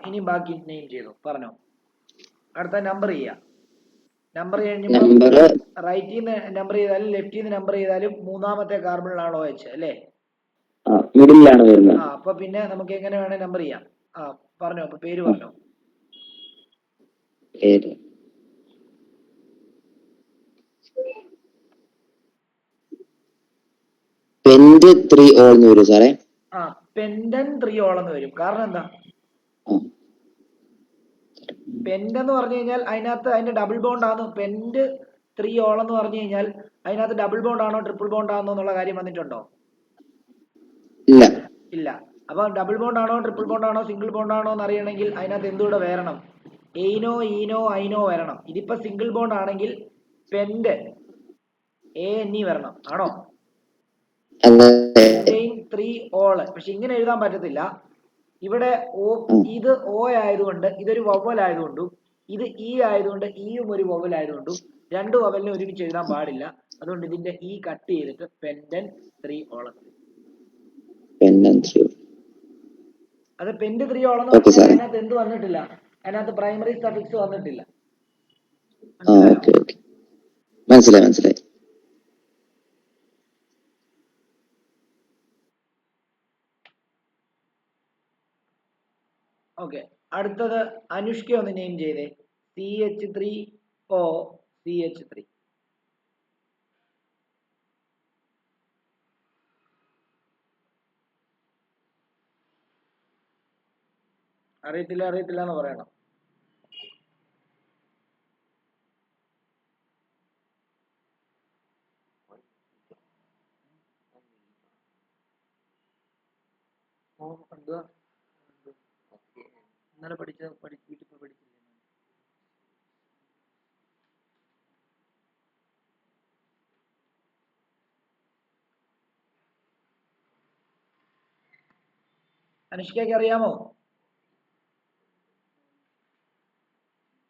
S1: ഇനി ബാക്കി നെയിം ചെയ്തു പറഞ്ഞോ. അടുത്ത നമ്പർ ചെയ്യാം. നമ്പർ കഴിഞ്ഞപ്പോൾ റൈറ്റിൽ നിന്ന് നമ്പർ ചെയ്താലും ലെഫ്റ്റിൽ നിന്ന് നമ്പർ ചെയ്താലും മൂന്നാമത്തെ കാർബണിലാണോ OH അല്ലേ? അപ്പൊ പിന്നെ നമുക്ക് എങ്ങനെ വേണേ നമ്പർ ചെയ്യാം. പറഞ്ഞോ. അപ്പൊ പേര് പറഞ്ഞോ.
S3: പെന്റ് 3 ഓൾ എന്ന് വരും സാറേ.
S1: പെന്റൻ 3 ഓൾ എന്ന് വരും. കാരണം എന്താ? പെന്റ് എന്ന് പറഞ്ഞു കഴിഞ്ഞാൽ അതിനകത്ത് അതിന്റെ ഡബിൾ ബോണ്ട് ആണ്. പെന്റ് 3 ഓൾ എന്ന് പറഞ്ഞു കഴിഞ്ഞാൽ അതിനകത്ത് ഡബിൾ ബോണ്ട് ആണോ ട്രിപ്പിൾ ബോണ്ട് ആണോ എന്നുള്ള കാര്യം വന്നിട്ടുണ്ടോ? ഇല്ല. അപ്പൊ ഡബിൾ ബോണ്ട് ആണോ ട്രിപ്പിൾ ബോണ്ട് ആണോ സിംഗിൾ ബോണ്ട് ആണോ എന്ന് അറിയണമെങ്കിൽ അതിനകത്ത് എന്തുകൂടെ വരണം? എയ്നോ ഈനോ ഐനോ വരണം. ഇതിപ്പോ സിംഗിൾ ബോണ്ട് ആണെങ്കിൽ പെന്റ് ANE വരണം. ആണോ? 3 ഓൾ. പക്ഷെ ഇങ്ങനെ എഴുതാൻ പറ്റത്തില്ല. ഇവിടെ ഇത് O ആയതുകൊണ്ട് ഇതൊരു വവ്വൽ ആയതുകൊണ്ടും ഇത് E ആയതുകൊണ്ട് ഈയും ഒരു വവ്വൽ ആയതുകൊണ്ടും രണ്ട് വവലിനെ ഒരുമിച്ച് എഴുതാൻ പാടില്ല. അതുകൊണ്ട് ഇതിന്റെ E കട്ട് ചെയ്തിട്ട് പെന്റൻ 3 ഓൾ. അത് പെന്റ് 3 ഓൾ എന്ന് പറഞ്ഞാൽ അതിനകത്ത് എന്ത് വന്നിട്ടില്ല? അതിനകത്ത് പ്രൈമറി സഫിക്സ് വന്നിട്ടില്ല.
S3: മനസ്സിലായി.
S1: ഓക്കെ. അടുത്തത് അനുഷ്ക ഒന്ന് നെയിം ചെയ്തേ. CH3O CH3. അറിയത്തില്ല എന്ന് പറയണം. ഇന്നലെ വീട്ടിൽ പഠിച്ചില്ലേ? അനുഷ്കയ്ക്ക് അറിയാമോ?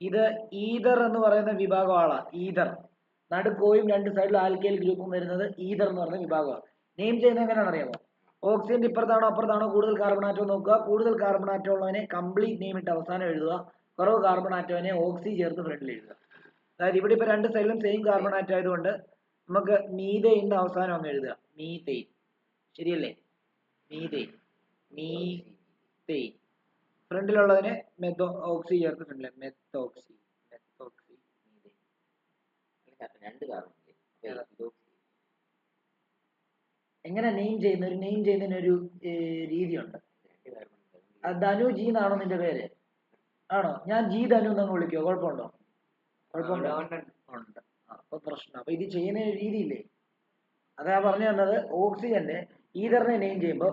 S1: ഇത് ഈതർ എന്ന് പറയുന്ന വിഭാഗമാണ്. ഈതർ നടുക്കോയും രണ്ട് സൈഡിലും ആൽക്കൈൽ ഗ്രൂപ്പും വരുന്നത് ഈതർ എന്ന് പറയുന്ന വിഭാഗമാണ്. നെയിം ചെയ്യുന്നത് എങ്ങനെയാണെന്ന് അറിയാമോ? ഓക്സിജന്റെ ഇപ്പുറത്താണോ അപ്പുറത്താണോ കൂടുതൽ കാർബൺ ആറ്റം നോക്കുക. കൂടുതൽ കാർബൺ ആറ്റം ഉള്ളവനെ കംപ്ലീറ്റ് നെയിം ഇട്ട് അവസാനം എഴുതുക. കുറവ് കാർബൺ ആറ്റവനെ ഓക്സി ചേർത്ത് ഫ്രണ്ടിൽ എഴുതുക. അതായത് ഇവിടെ ഇപ്പൊ രണ്ട് സൈഡിലും സെയിം കാർബൺ ആറ്റം ആയതുകൊണ്ട് നമുക്ക് മീതെയിൻ അവസാനം അങ്ങ് എഴുതുക. മീതെയിൻ. ശരിയല്ലേ? മീതെയിൻ. ഫ്രണ്ടിലുള്ളതിനെ ഓക്സി ചേർത്ത് ഫ്രണ്ടിൽ മെത്തോക്സി. എങ്ങനെ നെയിം ചെയ്യുന്ന ഒരു നെയിം ചെയ്യുന്നതിന് ഒരു രീതിയുണ്ട്. ധനു ജി എന്നാണോ നിന്റെ പേര്? ആണോ? ഞാൻ ജി ധനു എന്നങ്ങ് വിളിക്കോ? കുഴപ്പമുണ്ടോ? ഉണ്ട്. അപ്പൊ പ്രശ്നം. അപ്പൊ ഇത് ചെയ്യുന്ന ഒരു രീതിയില്ലേ? അതാ പറഞ്ഞു തന്നത്. ഓക്സിജന്റെ ഈതറിനെ നെയിം ചെയ്യുമ്പോൾ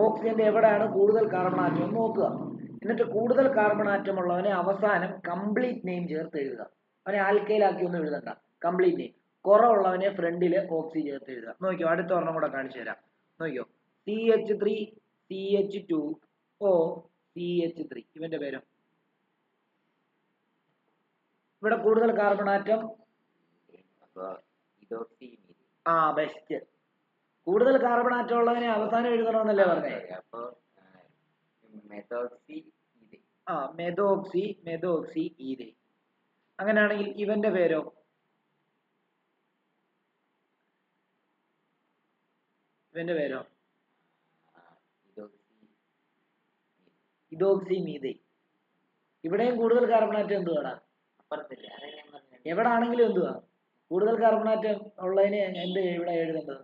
S1: ഓക്സിജന്റെ എവിടെയാണ് കൂടുതൽ കാർബൺ ആറ്റം നോക്കുക. എന്നിട്ട് കൂടുതൽ കാർബൺ ആറ്റം ഉള്ളവനെ അവസാനം കംപ്ലീറ്റ് നെയിം ചേർത്ത് എഴുതുക. അവനെ ആൽക്കൈലാക്കി ഒന്നും എഴുതണ്ട. Complete name. കുറവുള്ളവനെ ഫ്രണ്ടില് ഓക്സി ചേർത്ത് എഴുതുക. നോക്കിയോ. അടുത്ത ഒരെണ്ണം കൂടെ കാണിച്ചു തരാം. നോക്കിയോ. CH3 CH2O CH3. ഇവന്റെ പേരോ? ഇവിടെ കൂടുതൽ കാർബൺ ആറ്റം ബെസ്റ്റ്. കൂടുതൽ കാർബൺ ആറ്റം ഉള്ളതിനെ അവസാനം എഴുതണമെന്നല്ലേ പറഞ്ഞേ? മെതോക്സി ഈതേ. അങ്ങനെയാണെങ്കിൽ ഇവന്റെ പേരോ? ഇതോക്സി മീതേ. ഇവിടെയും കൂടുതൽ കാർബൺ ആറ്റം എന്തുവാടാ? എവിടെ ആണെങ്കിലും എന്തുവാ കൂടുതൽ കാർബണാറ്റം ഉള്ളതിന് എന്ത് ഇവിടെ എഴുതേണ്ടത്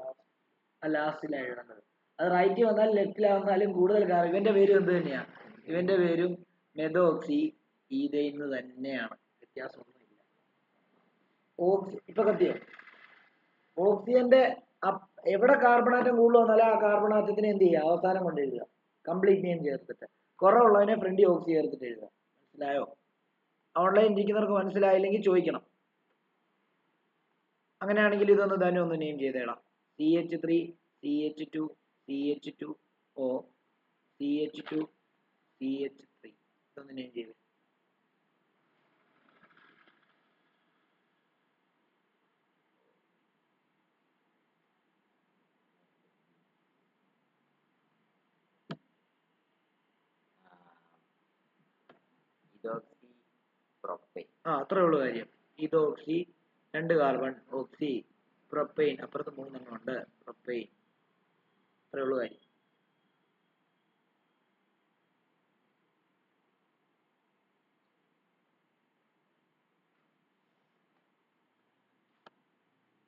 S1: ലാസ്റ്റിലാണ് എഴുതേണ്ടത്. അത് റൈറ്റ് വന്നാലും ലെഫ്റ്റിലാവന്നാലും കൂടുതൽ ഇവന്റെ പേരും എന്ത് തന്നെയാ, ഇവന്റെ പേരും മെതോക്സി ഈഥെയ്ൻ തന്നെയാണ്, വ്യത്യാസമൊന്നുമില്ല. ഇപ്പൊ കത്തിയോ? ഓക്സിജന്റെ എവിടെ കാർബണാറ്റം കൂടുതൽ വന്നാലും ആ കാർബണാറ്റത്തിന് എന്ത് ചെയ്യുക, അവസാനം കൊണ്ട് എഴുതുക, കംപ്ലീറ്റ് നെയിം ചേർത്തിട്ട്. കുറവുള്ളതിനെ ഫ്രണ്ട് ഓക്സി ചേർത്തിട്ട് എഴുതുക. മനസ്സിലായോ? ഓൺലൈൻ ഇരിക്കുന്നവർക്ക് മനസ്സിലായില്ലെങ്കിൽ ചോദിക്കണം. അങ്ങനെയാണെങ്കിൽ ഇതൊന്ന് തന്നെ ഒന്ന് name ചെയ്തേടാം. CH3 CH2 CH2O CH2 CH3 ഇതൊന്ന് നെയിം ചെയ്ത്. അത്രേ ഉള്ളൂ കാര്യം. ഇതോക്സി 2 കാർബൺ, ഓക്സി, പ്രൊപ്പൈൻ, അപ്പുറത്ത് 3 എണ്ണം ഉണ്ട്, പ്രൊപ്പൈൻ. അത്രേ ഉള്ളൂ കാര്യം.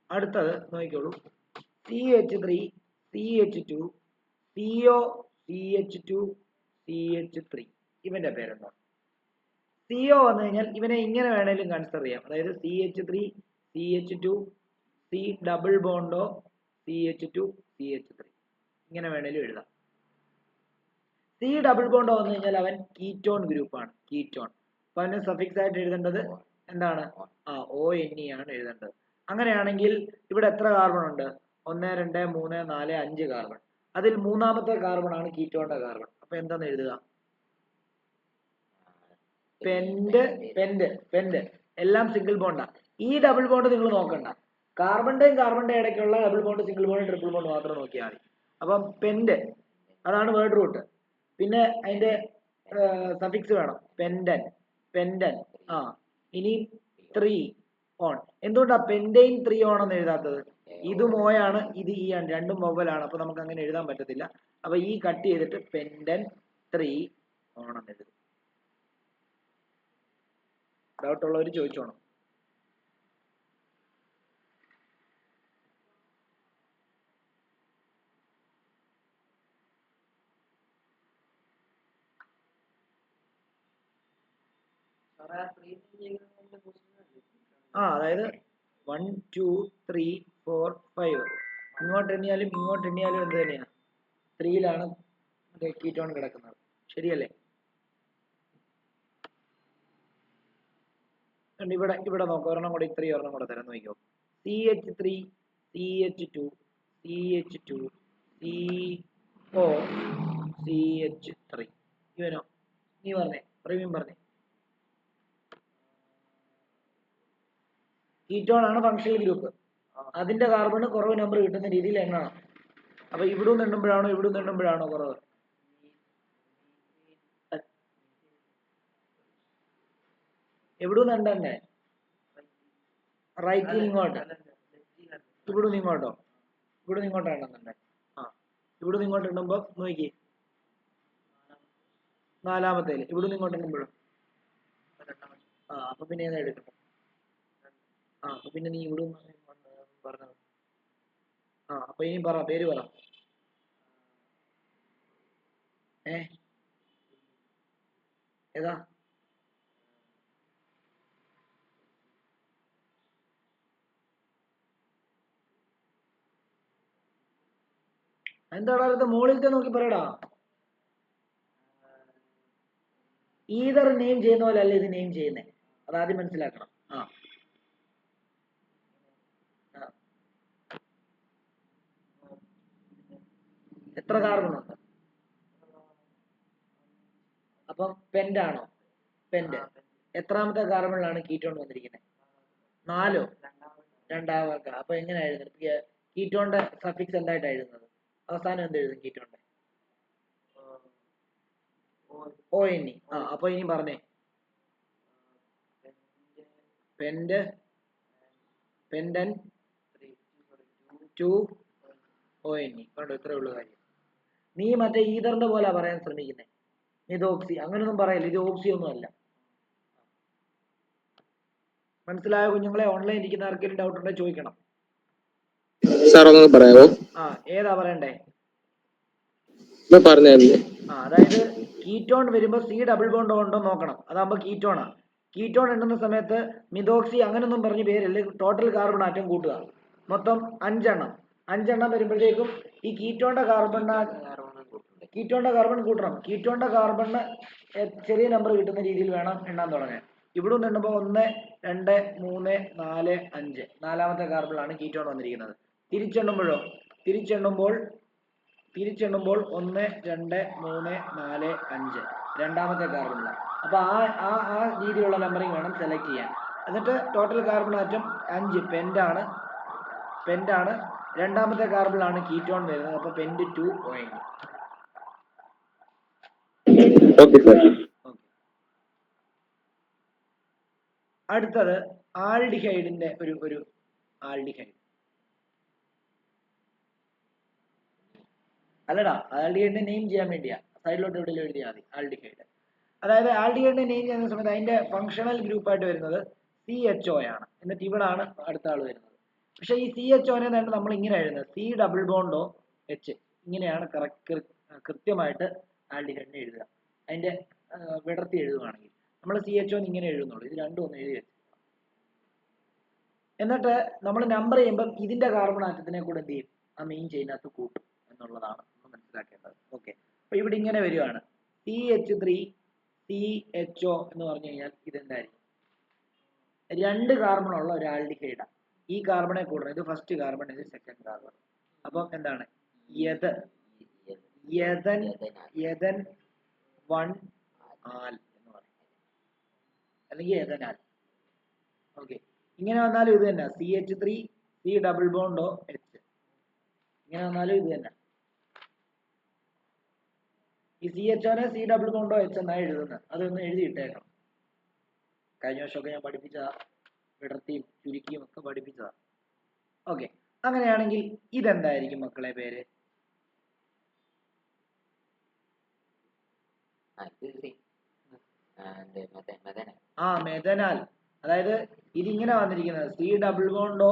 S1: അടുത്തത് നോക്കിക്കോളൂ. CH3 CH2 CO CH2 CH3 ഇവന്റെ പേരെന്താ? CO വന്നു കഴിഞ്ഞാൽ ഇവനെ ഇങ്ങനെ വേണേലും കൺസിഡർ ചെയ്യാം. അതായത് CH3 CH2 C double ബോണ്ടോ CH2 CH3 ഇങ്ങനെ വേണേലും എഴുതാം. C ഡബിൾ ബോണ്ടോ വന്നു കഴിഞ്ഞാൽ അവൻ കീറ്റോൺ ഗ്രൂപ്പാണ്, കീറ്റോൺ. അപ്പൊ അവന് സഫിക്സ് ആയിട്ട് എഴുതേണ്ടത് എന്താണ്? ONE ആണ് എഴുതേണ്ടത്. അങ്ങനെയാണെങ്കിൽ ഇവിടെ എത്ര കാർബൺ ഉണ്ട്? 1 2 3 4 5 കാർബൺ. അതിൽ മൂന്നാമത്തെ കാർബൺ ആണ് കീറ്റോണിന്റെ കാർബൺ. അപ്പൊ എന്താന്ന് എഴുതുക? പെന്റ് എല്ലാം സിംഗിൾ ബോണ്ടാ. ഈ ഡബിൾ ബോണ്ട് നിങ്ങൾ നോക്കണ്ട. കാർബണിന്റെയും കാർബണിന്റെ ഇടയ്ക്കുള്ള double bond, single bond, triple bond മാത്രം നോക്കിയാൽ മതി. അപ്പം പെന്റ് അതാണ് വേർഡ് റൂട്ട്. പിന്നെ അതിന്റെ സഫിക്സ് വേണം, പെൻഡൻ. ഇനി 3 ഓൺ. എന്തുകൊണ്ടാ പെൻഡൈൻ 3 ഓൺ എന്ന് എഴുതാത്തത്? ഇത് മോയാണ്, ഇത് ഈ ആണ്, രണ്ടും വവ്വലാണ്. അപ്പൊ നമുക്ക് അങ്ങനെ എഴുതാൻ പറ്റത്തില്ല. അപ്പൊ ഈ കട്ട് ചെയ്തിട്ട് പെൻഡൻ 3 ഓൺ എന്ന് എഴുതും. ഡൗട്ട് ഉള്ളവർ ചോദിച്ചോണം. അതായത് 1 2 3 4 5 ഇങ്ങോട്ട് എണ്ണിയാലും ഇങ്ങോട്ട് എണ്ണിയാലും എന്ത് തന്നെയാണ്? 3യിലാണ് കീറ്റോൺ കിടക്കുന്നത്. ശരിയല്ലേ? ഇവിടെ നോക്കാം. ഒരെണ്ണം കൂടെ 3 ഒരെണ്ണം കൂടെ തരാൻ നോക്കിയോ. CH3 CH2 CH2 CO CH3 ഇവനോ? നീ പറഞ്ഞേ, പ്രവീൺ പറഞ്ഞേ. കീറ്റോൺ ആണ് ഫങ്ഷണൽ ഗ്രൂപ്പ്. അതിന്റെ കാർബണ് കുറവ് നമ്പർ കിട്ടുന്ന രീതിയിൽ എണ്ണണം. അപ്പൊ ഇവിടുന്ന് എണ്ണുമ്പോഴാണോ ഇവിടുന്ന് എണ്ണുമ്പോഴാണോ കുറവ്? എവിടുന്ന് എണ്ണണ്ടേ? റൈറ്റിൽ ഇങ്ങോട്ട്, ഇവിടുന്ന് ഇങ്ങോട്ടോ? ഇവിടുന്ന് ഇങ്ങോട്ടാണ് എണ്ണണ്ടേ? ഇവിടുന്ന് ഇങ്ങോട്ട് എണ്ണുമ്പോ നോക്കി, നാലാമത്തേല് ഇവിടുന്ന് ഇങ്ങോട്ട് എണ്ണുമ്പോഴും അപ്പൊ പിന്നെ ഏതാ എടുക്കണം? അപ്പൊ പിന്നെ നീ ഇവിടുന്ന് പറഞ്ഞത്. അപ്പൊ ഇനി പറ, പേര് പറ. ഏതാ? എന്താടാ ഇത് മുകളിലത്തെ നോക്കി പറയടാ. ഈതർ നെയിം ചെയ്യുന്ന പോലെ അല്ല ഇത് നെയിം ചെയ്യുന്നേ, അതാദ്യം മനസ്സിലാക്കണം. എത്ര കാർബൺ ഉണ്ട്? അപ്പം പെന്റ് ആണോ? പെന്റ്. എത്രാമത്തെ കാർബണിലാണ് കീറ്റോൺ വന്നിരിക്കുന്നത്? 4. രണ്ടാമത്തെ. അപ്പൊ എങ്ങനെയാ എഴുതുന്നത്? കീറ്റോണിന്റെ സഫിക്സ് എന്തായിട്ടാ എഴുതുന്നത്? അവസാനം എന്ത് എഴുതും കീറ്റോണിന്റെ? ONE. അപ്പൊ ഇനി പറഞ്ഞേ. പെൻഡൻ 2 ONE. കണ്ടോ? ഇത്രേ ഉള്ളൂ കാര്യം. നീ മറ്റേ ഈതറിന്റെ പോലെ പറയാൻ ശ്രമിക്കുന്നേ. ഇത് ഓക്സി അങ്ങനൊന്നും പറയല്ല. ഇത് ഓക്സി ഒന്നും അല്ല. മനസ്സിലായോ കുഞ്ഞുങ്ങളെ? ഓൺലൈൻ ഇരിക്കുന്ന ആർക്കെങ്കിലും ഡൗട്ട് ഉണ്ടെങ്കിൽ ചോദിക്കണം.
S4: സാർ ഒന്ന് പറയാമോ?
S1: ഏതാ പറയണ്ടേ?
S4: പറഞ്ഞായിരുന്നു.
S1: അതായത് കീറ്റോൺ വരുമ്പോൾ സി ഡബിൾ ബോണ്ട് ഉണ്ടോ നോക്കണം. അതാകുമ്പോൾ കീറ്റോണാ. കീറ്റോൺ എണ്ണുന്ന സമയത്ത് മിതോക്സി അങ്ങനൊന്നും പറഞ്ഞ് പേരല്ലേ, ടോട്ടൽ കാർബൺ ആറ്റം കൂട്ടുക. മൊത്തം 5 എണ്ണം. 5 എണ്ണം വരുമ്പോഴത്തേക്കും ഈ കീറ്റോണിന്റെ കാർബൺ കൂട്ടണം. കീറ്റോണിന്റെ കാർബണിന് ചെറിയ നമ്പർ കിട്ടുന്ന രീതിയിൽ വേണം എണ്ണാൻ തുടങ്ങാൻ. ഇവിടെ നിന്ന് എണ്ണുമ്പോൾ 1, 2, 3, 4, 5 നാലാമത്തെ കാർബണിലാണ് കീറ്റോൺ വന്നിരിക്കുന്നത്. തിരിച്ചെണ്ണുമ്പോൾ 1, 2, 3, 4, 5 രണ്ടാമത്തെ കാർബണിലാണ്. അപ്പോൾ ആ രീതിയിലുള്ള നമ്പറിങ് വേണം സെലക്ട് ചെയ്യാൻ. എന്നിട്ട് ടോട്ടൽ കാർബൺ ആറ്റം 5 പെൻറ്റാണ്. രണ്ടാമത്തെ കാർബണിലാണ് കീറ്റോൺ വരുന്നത്. അപ്പോൾ പെൻറ്റ് 2 ON.
S4: Okay sir.
S1: അടുത്തത് ആൽഡിഹൈഡിന്റെ ഒരു ആൽഡിഹൈഡ്. അല്ലടാ, ആൽഡിഹൈഡിനെ നെയിം ചെയ്യാൻ വേണ്ടിയാ. സൈഡിലോട്ട് എവിടെയെങ്കിലും എഴുതിയാൽ മതി ആൽഡിഹൈഡ്. അതായത് ആൽഡിഹൈഡിനെ നെയിം ചെയ്യുന്ന സമയത്ത് അതിന്റെ ഫങ്ഷണൽ ഗ്രൂപ്പായിട്ട് വരുന്നത് CHO ആണ്. എന്നിട്ട് ഇവിടാണ് അടുത്ത ആൾ വരുന്നത്. പക്ഷേ ഈ CHOനെ നമ്മൾ ഇങ്ങനെ എഴുതുന്നത് C ഡബിൾ ബോണ്ടോ H. ഇങ്ങനെയാണ് കൃത്യമായിട്ട് ആൽഡിഹൈഡിനെ എഴുതുക. അതിന്റെ വിടർത്തി എഴുതുകയാണെങ്കിൽ നമ്മൾ CHO ഇങ്ങനെ എഴുതുന്നുള്ളൂ. ഇത് രണ്ടും ഒന്ന് എഴുതി വെച്ചു. എന്നിട്ട് നമ്മൾ നമ്പർ ചെയ്യുമ്പം ഇതിന്റെ കാർബൺ ആറ്റത്തിനെ കൂടെ എന്ത് ചെയ്യും? ആ മെയിൻ ചെയിനകത്ത് കൂട്ടും എന്നുള്ളതാണ് നമ്മൾ മനസ്സിലാക്കേണ്ടത്. ഓക്കെ, അപ്പൊ ഇവിടെ ഇങ്ങനെ വരികയാണ് CH3 CHO എന്ന് പറഞ്ഞു കഴിഞ്ഞാൽ ഇതെന്തായിരിക്കും? 2 കാർബൺ ഉള്ള ഒരു ആൽഡിഹൈഡാണ്. ഈ കാർബണെ കൂടണം. ഇത് ഫസ്റ്റ് കാർബൺ, ഇത് സെക്കൻഡ് കാർബൺ. അപ്പം എന്താണ്? യഥൻ 1 ആൽ എന്ന് പറയും, അല്ലെങ്കിൽ യഥനാൽ. ഓക്കെ, ഇങ്ങനെ വന്നാലും ഇത് തന്നെ CH3 C ഡബിൾ ബോണ്ടോ H. ഇങ്ങനെ വന്നാലും ഇത് തന്നെ. ഈ CHOനെ C ഡബിൾ ബോണ്ടോ H എന്നാണ് എഴുതുന്നത്. അതൊന്ന് എഴുതിയിട്ടേക്കണം. കഴിഞ്ഞ വർഷമൊക്കെ ഞാൻ പഠിപ്പിച്ചതാ, വിടർത്തിയും ചുരുക്കിയും ഒക്കെ പഠിപ്പിച്ചതാ. ഓക്കെ, അങ്ങനെയാണെങ്കിൽ ഇതെന്തായിരിക്കും മക്കളെ പേര്? മെഥനാൽ. അതായത് ഇതിങ്ങനെ വന്നിരിക്കുന്നത് C ഡബിൾ ബോണ്ടോ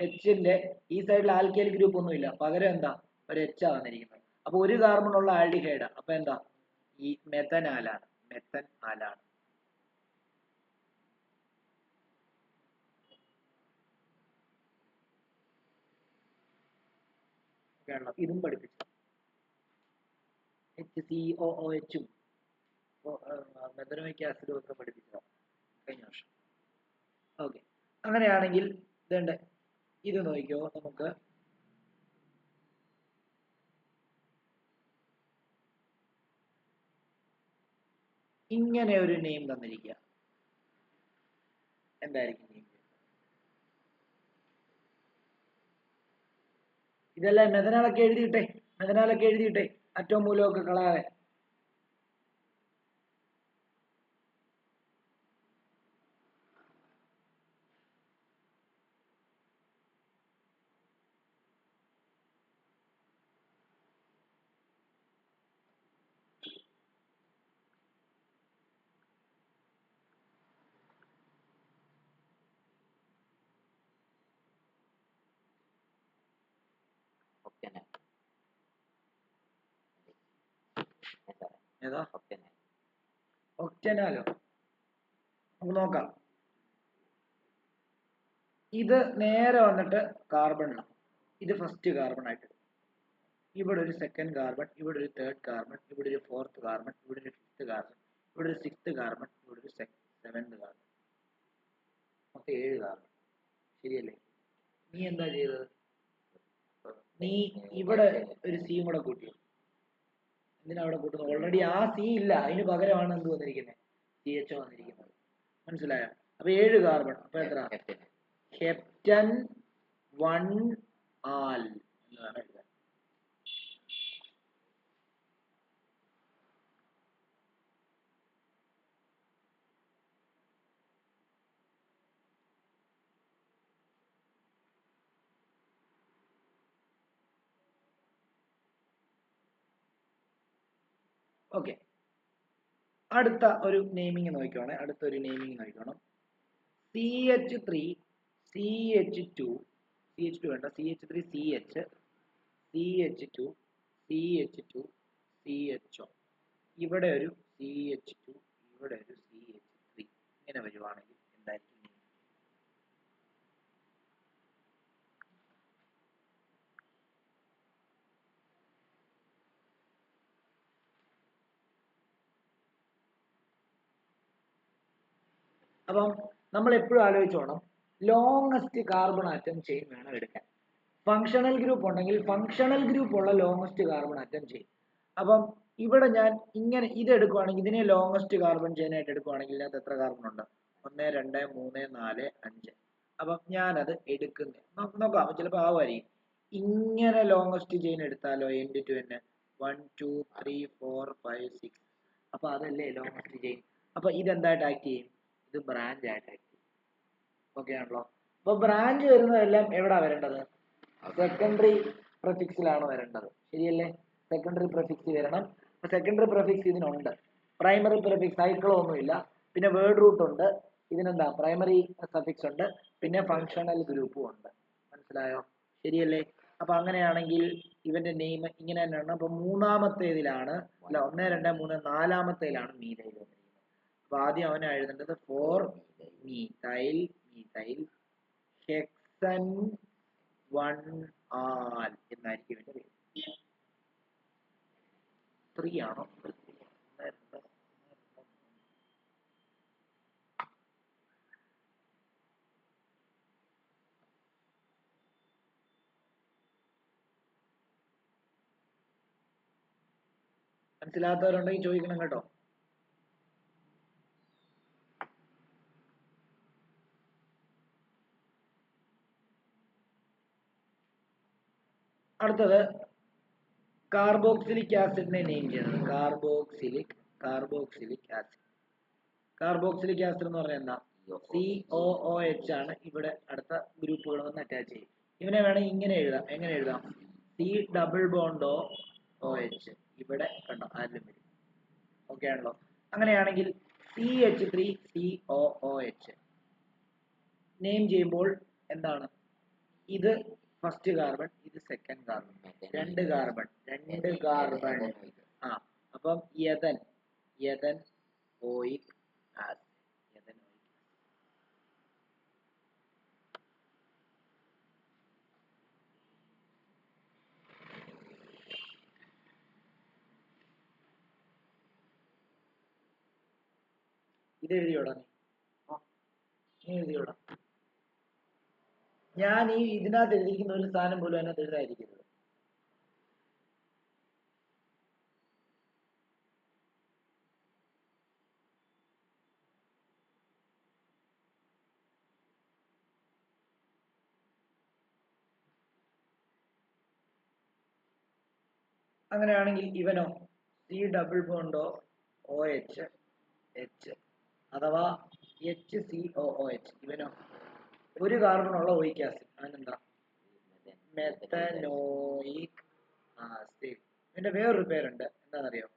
S1: Hന്റെ ഈ സൈഡിൽ ആൽക്കൈൽ ഗ്രൂപ്പ് ഒന്നുമില്ല, പകരം എന്താ? ഒരു H ആ വന്നിരിക്കുന്നത്. അപ്പൊ ഒരു കാർബൺ ഉള്ള ആൽഡിഹൈഡ്. അപ്പൊ എന്താ? ഈ മെഥനാലാണ്. ഇതും പഠിപ്പിച്ചു. HCOOH മെഥനോയിക് ആസിഡും ഒക്കെ പഠിപ്പിച്ചതാണ് കഴിഞ്ഞ വർഷം. ഓക്കെ, അങ്ങനെയാണെങ്കിൽ ഇതുണ്ട്. ഇത് നോക്കിക്കോ, നമുക്ക് ഇങ്ങനെ ഒരു നെയിം തന്നിരിക്കുക. എന്തായിരിക്കും നെയിം? ഇതെല്ലാം മെഥനാലൊക്കെ എഴുതിയിട്ടെ അറ്റവും മൂലമൊക്കെ കളയാതെ. ഏതാ? ഒക്ടനാലോ? നമുക്ക് നോക്കാം. ഇത് നേരെ വന്നിട്ട് കാർബണിലാണ്. ഇത് ഫസ്റ്റ് കാർബൺ ആയിട്ട്, ഇവിടെ ഒരു സെക്കൻഡ് കാർബൺ, ഇവിടെ ഒരു തേർഡ് കാർബൺ, ഇവിടെ ഒരു ഫോർത്ത് കാർബൺ, ഇവിടെ ഒരു ഫിഫ്ത്ത് കാർബൺ, ഇവിടെ ഒരു സിക്സ്ത് കാർബൺ, ഇവിടെ ഒരു സെവൻത് കാർബൺ. മൊത്തം 7 കാർബൺ. ശരിയല്ലേ? നീ എന്താ ചെയ്തത്? നീ ഇവിടെ ഒരു സിയും കൂടെ കൂട്ടിയോ. എന്തിനാ അവിടെ കൂട്ടുന്നത്? ഓൾറെഡി ആ സി ഇല്ല, അതിന് പകരമാണ് എന്ത് വന്നിരിക്കുന്നത്? CHO വന്നിരിക്കുന്നത്. മനസ്സിലായോ? അപ്പൊ 7 കാർബൺ. അപ്പൊ എത്ര? ഹെപ്റ്റൻ 1 ആൽ എന്നാണ് എഴുതാൻ. ഓക്കെ, അടുത്ത ഒരു നെയിമിങ് നോക്കിക്കോണം. CH3 CH2 CH2 വേണ്ട CH3 CH CH2 CH2 CHO ഇവിടെ ഒരു CH2 ഇവിടെ ഒരു CH3 ഇങ്ങനെ വരുവാണെങ്കിൽ എന്തായിരിക്കും? അപ്പം നമ്മൾ എപ്പോഴും ആലോചിച്ചോണം, ലോങ്ങസ്റ്റ് കാർബൺ ആറ്റം ചെയിൻ വേണം എടുക്കാൻ. ഫങ്ഷണൽ ഗ്രൂപ്പ് ഉണ്ടെങ്കിൽ ഫങ്ഷണൽ ഗ്രൂപ്പ് ഉള്ള ലോങ്ങസ്റ്റ് കാർബൺ ആറ്റം ചെയിൻ. അപ്പം ഇവിടെ ഞാൻ ഇങ്ങനെ ഇത് എടുക്കുവാണെങ്കിൽ, ഇതിനെ ലോങ്ങസ്റ്റ് കാർബൺ ചെയിൻ ആയിട്ട് എടുക്കുവാണെങ്കിൽ ഇതിനകത്ത് എത്ര കാർബൺ ഉണ്ട്? 1 2 3 4 5. അപ്പം ഞാനത് എടുക്കുന്നത് നോക്കാം, ചിലപ്പോൾ ആവുമായിരിക്കും. ഇങ്ങനെ ലോങ്ങസ്റ്റ് ചെയിൻ എടുത്താലോ, എൻഡ് ടു എൻഡ് 1 2 3 4 5 6. അപ്പൊ അതല്ലേ ലോങ്ങസ്റ്റ് ചെയിൻ. അപ്പൊ ഇതെന്തായിട്ട് ആക്ട് ചെയ്യും? ഇത് ബ്രാഞ്ച് ആയിട്ട് ആക്ട് ചെയ്യും. ഓക്കെ ആണല്ലോ. അപ്പൊ ബ്രാഞ്ച് വരുന്നതെല്ലാം എവിടാ വരേണ്ടത്? സെക്കൻഡറി പ്രിഫിക്സിലാണ് വരേണ്ടത്. ശരിയല്ലേ? സെക്കൻഡറി പ്രിഫിക്സ് വരണം. സെക്കൻഡറി പ്രിഫിക്സ് ഇതിനുണ്ട്. പ്രൈമറി പ്രിഫിക്സ് സൈക്കിളോ ഒന്നുമില്ല. പിന്നെ വേർഡ് റൂട്ട് ഉണ്ട്. ഇതിനെന്താ പ്രൈമറി സഫിക്സ് ഉണ്ട്. പിന്നെ ഫങ്ഷണൽ ഗ്രൂപ്പും ഉണ്ട്. മനസ്സിലായോ? ശരിയല്ലേ? അപ്പൊ അങ്ങനെയാണെങ്കിൽ ഇവന്റെ നെയിം ഇങ്ങനെ തന്നെയാണ്. അപ്പൊ മൂന്നാമത്തേതിലാണ്, അല്ല 1 2 3 നാലാമത്തേതിലാണ് മീഥൈൽ വന്നിരിക്കുന്നത്. അപ്പൊ ആദ്യം അവനെ എഴുതേണ്ടത് 4 മീഥൈൽ ഹെക്സൻ 1 ആൽ എന്നായിരിക്കും ഇവന്റെ പേര്. 3 ആണോ? മനസ്സിലാത്തവരുണ്ടെങ്കിൽ ചോദിക്കണം കേട്ടോ. അടുത്തത് കാർബോക്സിലിക് ആസിഡിനെ നെയിം ചെയ്യുന്നത്. Carboxylic acid. കാർബോക്സിലിക് ആസിഡ് എന്ന് പറഞ്ഞാൽ എന്താ? COOH ആണ് ഇവിടെ അടുത്ത ഗ്രൂപ്പുകൾ വന്ന് അറ്റാച്ച് ചെയ്യും. ഇവനെ വേണമെങ്കിൽ ഇങ്ങനെ എഴുതാം. എങ്ങനെ എഴുതാം? C+OH. ഇവിടെ കണ്ടോ ആദ്യം വരും. ഓക്കെ ആണല്ലോ. അങ്ങനെയാണെങ്കിൽ CH3COOH നെയിം ചെയ്യുമ്പോൾ എന്താണ്? ഇത് ഫസ്റ്റ് കാർബൺ, ഇത് സെക്കൻഡ് കാർബൺ, രണ്ട് കാർബൺ. ആ അപ്പം യഥൻ ഓയിക് ആസിഡ്. ഇത് എഴുതിയോടാ നീ എഴുതിയോടാ? ഞാൻ ഈ ഇതിനകത്ത് എഴുതിയിരിക്കുന്ന ഒരു സാധനം പോലും അതിനകത്ത് എഴുതാതിരിക്കരുത്. അങ്ങനെയാണെങ്കിൽ ഇവനോ C+OH അഥവാ HCOOH. ഇവനോ ഒരു കാർബണുള്ള ഓയിക് ആസിഡ്. അതിനെന്താ? Methanoic acid. ഇതിന്റെ വേറൊരു പേരുണ്ട്, എന്താണെന്നറിയോ?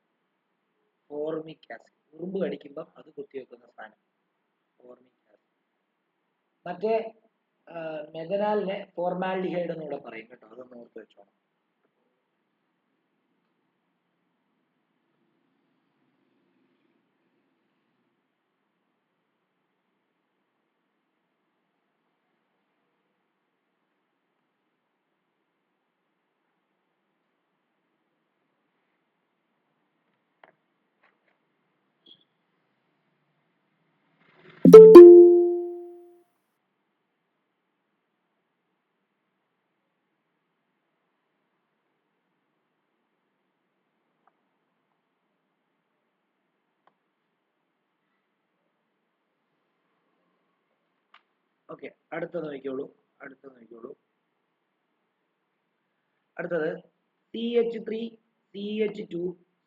S1: Formic acid. ഉറുമ്പ് കടിക്കുമ്പം അത് കുത്തിവെക്കുന്ന സാധനം ഫോർമിക് ആസിഡ്. മറ്റേ മെഥനാലിനെ ഫോർമാൽഡിഹൈഡ് എന്നൂടെ പറയും കേട്ടോ, അതൊന്ന് ഓർത്ത് വെച്ചോണം. ഓക്കെ, അടുത്തത് നോക്കിക്കോളൂ. അടുത്തത് CH3 CH2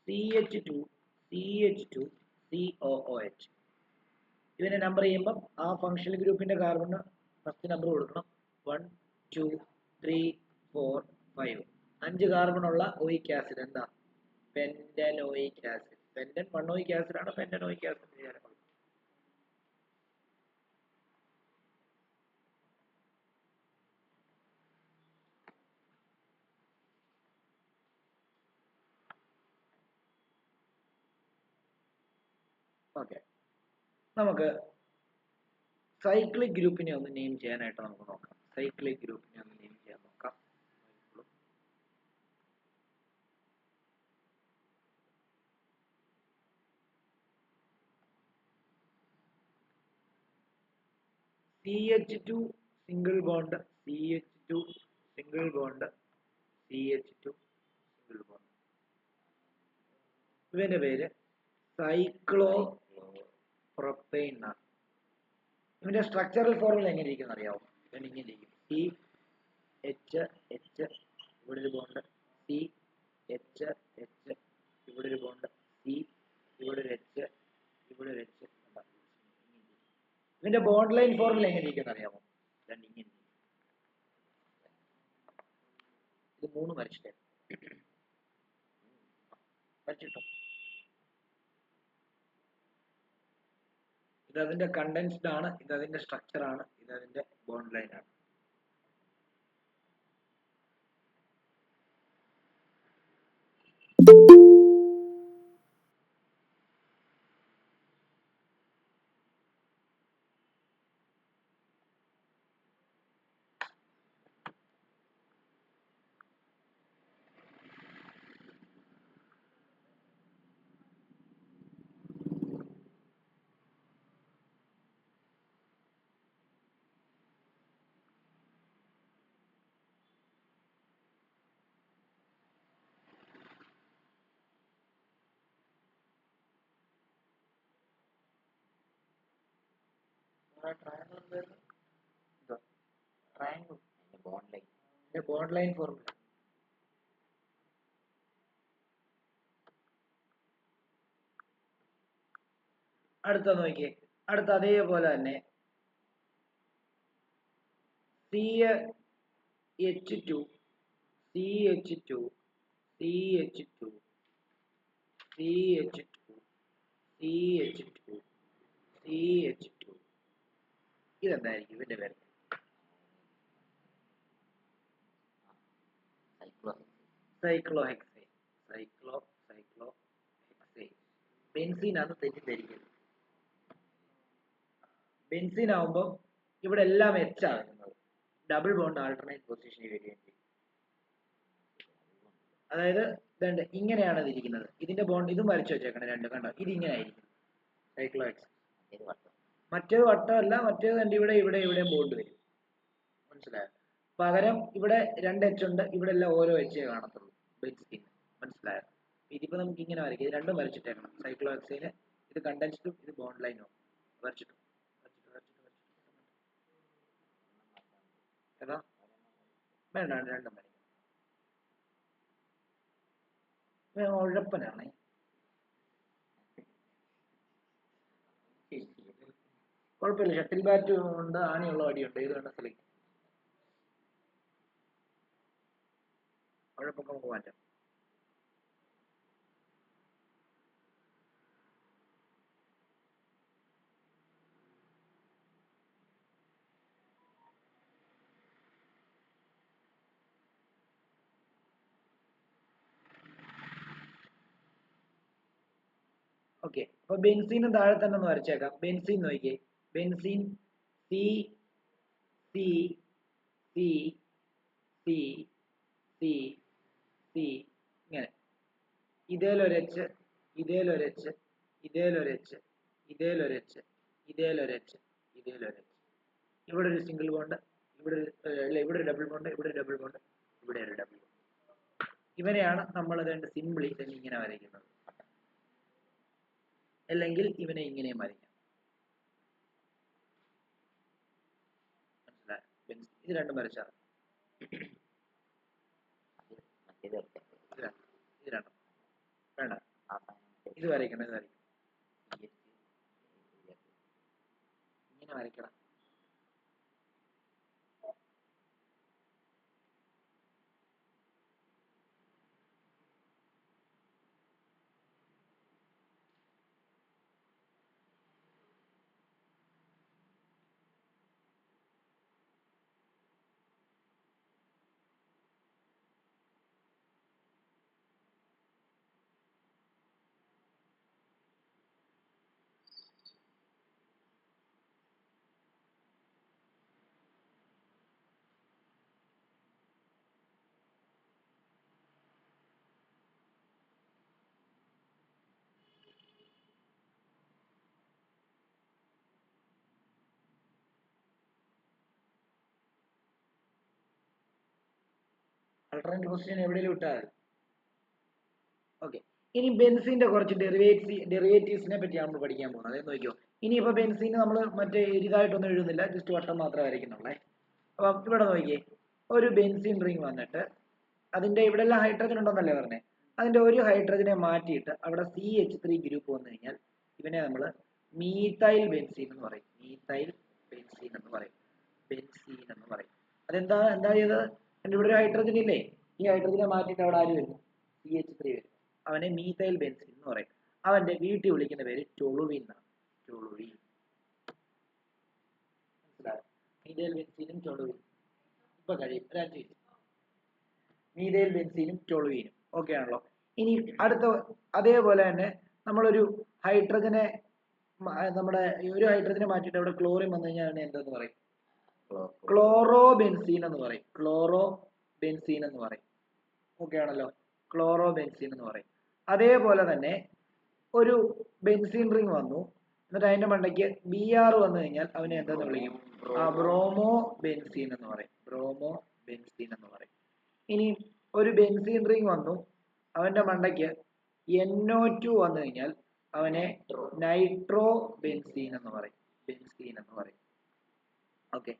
S1: CH2 CH2 COOH. ഇതിനെ നമ്പർ ചെയ്യുമ്പോൾ ആ ഫങ്ഷണൽ ഗ്രൂപ്പിന്റെ കാർബണ് ഫസ്റ്റ് നമ്പർ കൊടുക്കണം. 1 2 3 4 5. 5 കാർബണുള്ള ഓയിക് ആസിഡ് എന്താ? പെന്റനോയിക് ആസിഡ്. പെന്റൻ 1 ഓയിക് ആസിഡ് ആണ്. പെന്റനോയിക് ആസിഡ്. ഓക്കെ, നമുക്ക് സൈക്ലിക് ഗ്രൂപ്പിനെ ഒന്ന് നെയിം ചെയ്യാനായിട്ട് നമുക്ക് നോക്കാം. സൈക്ലിക് ഗ്രൂപ്പിനെ ഒന്ന് നെയിം ചെയ്യാൻ നോക്കാം. CH2 single bond, CH2 single bond, CH2 single bond. ഇവന്റെ പേര് സൈക്ലോ പ്രൊപ്പൈൻ എന്നാണ്. ഇവന്റെ സ്ട്രക്ചറൽ ഫോർമുല എങ്ങനെ ഇരിക്കും അറിയാമോ? ഇവൻ ഇങ്ങനെ ഇരിക്കും. CH ഇവിടെ ഒരു ബോണ്ട്, CH ഇവിടെ ഒരു ബോണ്ട്, C ഇവിടെ ഒരു H ഇവിടെ ഒരു H. ഇതിന്റെ ബോണ്ട് ലൈൻ ഫോർമുല എങ്ങനെ ഇരിക്കും അറിയാമോ? ഇങ്ങനെ ഇത് 3 വരച്ചിട്ടോ. ഇത് അതിന്റെ കണ്ടൻസ്ഡ് ആണ്, ഇത് അതിന്റെ സ്ട്രക്ചർ ആണ്, ഇത് അതിന്റെ ബോണ്ട് ലൈൻ ആണ്. ബോണ്ട് ലൈൻ ഫോർമുല അടുത്ത നോക്കിയേ. അടുത്ത അതേപോലെ തന്നെ CH2 CH2 CH2 CH2 CH2 CH2 ഇതെന്തായിരിക്കും ഇതിന്റെ പേര്? സൈക്ലോഹെക്സൈൻ. സൈക്ലോഹെക്സൈൻ. ബെൻസീൻ ആണ് തെറ്റിദ്ധരിക്കുന്നത്. ബെൻസീൻ ആവുമ്പോൾ ഇവിടെ എല്ലാം എച്ച് ആണ് വരുന്നത്. ഡബിൾ ബോണ്ട് ആൾട്ടർനേറ്റ് പൊസിഷനിൽ വരികയും ചെയ്യും. അതായത് ഇതുണ്ട്, ഇങ്ങനെയാണ് ഇത് ഇരിക്കുന്നത്. ഇതിന്റെ ബോണ്ട് ഇതും വരച്ചു വെച്ചേക്കണം, രണ്ട് കണ്ടോ? ഇത് ഇങ്ങനെ ആയിരിക്കും സൈക്ലോഹെക്സൈൻ. മറ്റേത് വട്ടമല്ല, മറ്റേത് കണ്ട് ഇവിടെ ഇവിടെ ഇവിടെയും ബോണ്ട് വരും. മനസ്സിലായോ? പകരം ഇവിടെ 2 H ഉണ്ട്, ഇവിടെ എല്ലാം ഓരോ H കാണത്തുള്ളൂ ബെൻസീൻ. മനസ്സിലായോ? ഇതിപ്പോ നമുക്ക് ഇങ്ങനെ വരയ്ക്കാം. ഇത് രണ്ടും വരച്ചിട്ടേക്കണം. സൈക്ലോഹെക്സൈന് ഇത് കണ്ടൻസ്ഡും ഇത് ബോണ്ട് ലൈനും വരച്ചിട്ടു. ഏതാ വേണ്ട, രണ്ടും വരയ്ക്കാം. ഉഴപ്പനാണ്. കുഴപ്പമില്ല, ഷട്ടിൽ ബാറ്റ് ഉണ്ട്, ആണിയുള്ള വടിയുണ്ട്, ഇത് വേണ്ട സെലക്ട്. കുഴപ്പമൊക്കെ നമുക്ക് മാറ്റാം. ഓക്കെ, അപ്പൊ ബെൻസീനും താഴെ തന്നെ ഒന്ന് വരച്ചേക്കാം. ബെൻസീൻ നോക്കിയേ. Benzene C C C C C C ഇങ്ങനെ. ഇതേലൊരു H, ഇതേലൊരു H, ഇതേലൊരു H, ഇതേലൊരു H, ഇതേലൊരു H, ഇതേലൊരു H. ഇവിടെ ഒരു സിംഗിൾ ബോണ്ട്, ഇവിടെ അല്ല, ഇവിടെ ഒരു ഡബിൾ ബോണ്ട്, ഇവിടെ ഒരു ഡബിൾ ബോണ്ട്, ഇവിടെ ഒരു ഡബിൾ ബോണ്ട്. ഇവനെയാണ് നമ്മൾ രണ്ട് സിംപിളി തന്നെ ഇങ്ങനെ വരയ്ക്കുന്നത്. അല്ലെങ്കിൽ ഇവനെ ഇങ്ങനെയും വരയ്ക്കാം. മനസ്സിലായോ? ഇത് രണ്ടും വരച്ചാൽ ഇത് രണ്ടും വേണ്ട, ഇത് വരയ്ക്കണം, ഇത് വരയ്ക്കണം, ഇങ്ങനെ വരയ്ക്കണം. alternate position എവിടെയെങ്കിലും ഇട്ടാൽ ഓക്കെ. ഇനി ബെൻസീന്റെ കുറച്ച് ഡെറിവേറ്റീവ്സിനെ പറ്റിയാണ് നമ്മൾ പഠിക്കാൻ പോകുന്നത്. അതെന്ന് നോക്കിയോ. ഇനിയിപ്പോ ബെൻസീന് നമ്മൾ മറ്റേ ഇതായിട്ടൊന്നും എഴുതുന്നില്ല, ജസ്റ്റ് വട്ടം മാത്രമേ വരയ്ക്കുന്നുള്ളേ. അപ്പം ഇവിടെ നോക്കിയേ, ഒരു ബെൻസീൻ റിംഗ് വന്നിട്ട് അതിന്റെ ഇവിടെ എല്ലാം ഹൈഡ്രജൻ ഉണ്ടെന്നല്ലേ പറഞ്ഞേ, അതിന്റെ ഒരു ഹൈഡ്രജനെ മാറ്റിയിട്ട് അവിടെ CH3 ഗ്രൂപ്പ് വന്നു കഴിഞ്ഞാൽ ഇവനെ നമ്മൾ മീഥൈൽ ബെൻസീൻ എന്ന് പറയും. മീഥൈൽ ബെൻസീൻ എന്ന് പറയും. ബെൻസീൻ എന്ന് പറയും. എന്താ ചെയ്തത്? എൻ്റെ ഇവിടെ ഒരു ഹൈഡ്രജൻ ഇല്ലേ, ഈ ഹൈഡ്രജനെ മാറ്റിയിട്ട് അവിടെ ആര് വരുന്നു? CH3 വരും. അവനെ മീഥൈൽ ബെൻസീൻ എന്ന് പറയും. അവന്റെ വീട്ടിൽ വിളിക്കുന്ന പേര് ടൊളുവിൻ എന്നാണ്. ടൊളുവിൻ. മനസ്സിലായോ? മീഥൈൽ ബെൻസീനും ടൊളുവിൻ ഇപ്പൊ കഴിയും. മീഥൈൽ ബെൻസീനും ടൊളുവിനും ഓക്കെ ആണല്ലോ. ഇനി അടുത്ത അതേപോലെ തന്നെ നമ്മളൊരു ഹൈഡ്രജനെ നമ്മുടെ ഒരു ഹൈഡ്രജനെ മാറ്റിയിട്ട് അവിടെ ക്ലോറിൻ വന്നു കഴിഞ്ഞാൽ അതിനെ എന്തെന്ന് പറയും? ക്ലോറോ ബെൻസീൻ എന്ന് പറയും. ക്ലോറോ ബെൻസീൻ എന്ന് പറയും. ഓക്കെ ആണല്ലോ. ക്ലോറോ ബെൻസീൻ എന്ന് പറയും. അതേപോലെ തന്നെ ഒരു ബെൻസീൻ റിംഗ് വന്നു, എന്നിട്ട് അതിന്റെ മണ്ടയ്ക്ക് Br വന്നു കഴിഞ്ഞാൽ അവനെ എന്തെന്ന് വിളിക്കും? ബ്രോമോ ബെൻസീൻ എന്ന് പറയും. ബ്രോമോ ബെൻസീൻ എന്ന് പറയും. ഇനി ഒരു ബെൻസീൻ റിംഗ് വന്നു, അവന്റെ മണ്ടയ്ക്ക് NO2 വന്നു കഴിഞ്ഞാൽ അവനെ നൈട്രോ ബെൻസീൻ എന്ന് പറയും. ബെൻസീൻ എന്ന് പറയും. ഓക്കെ.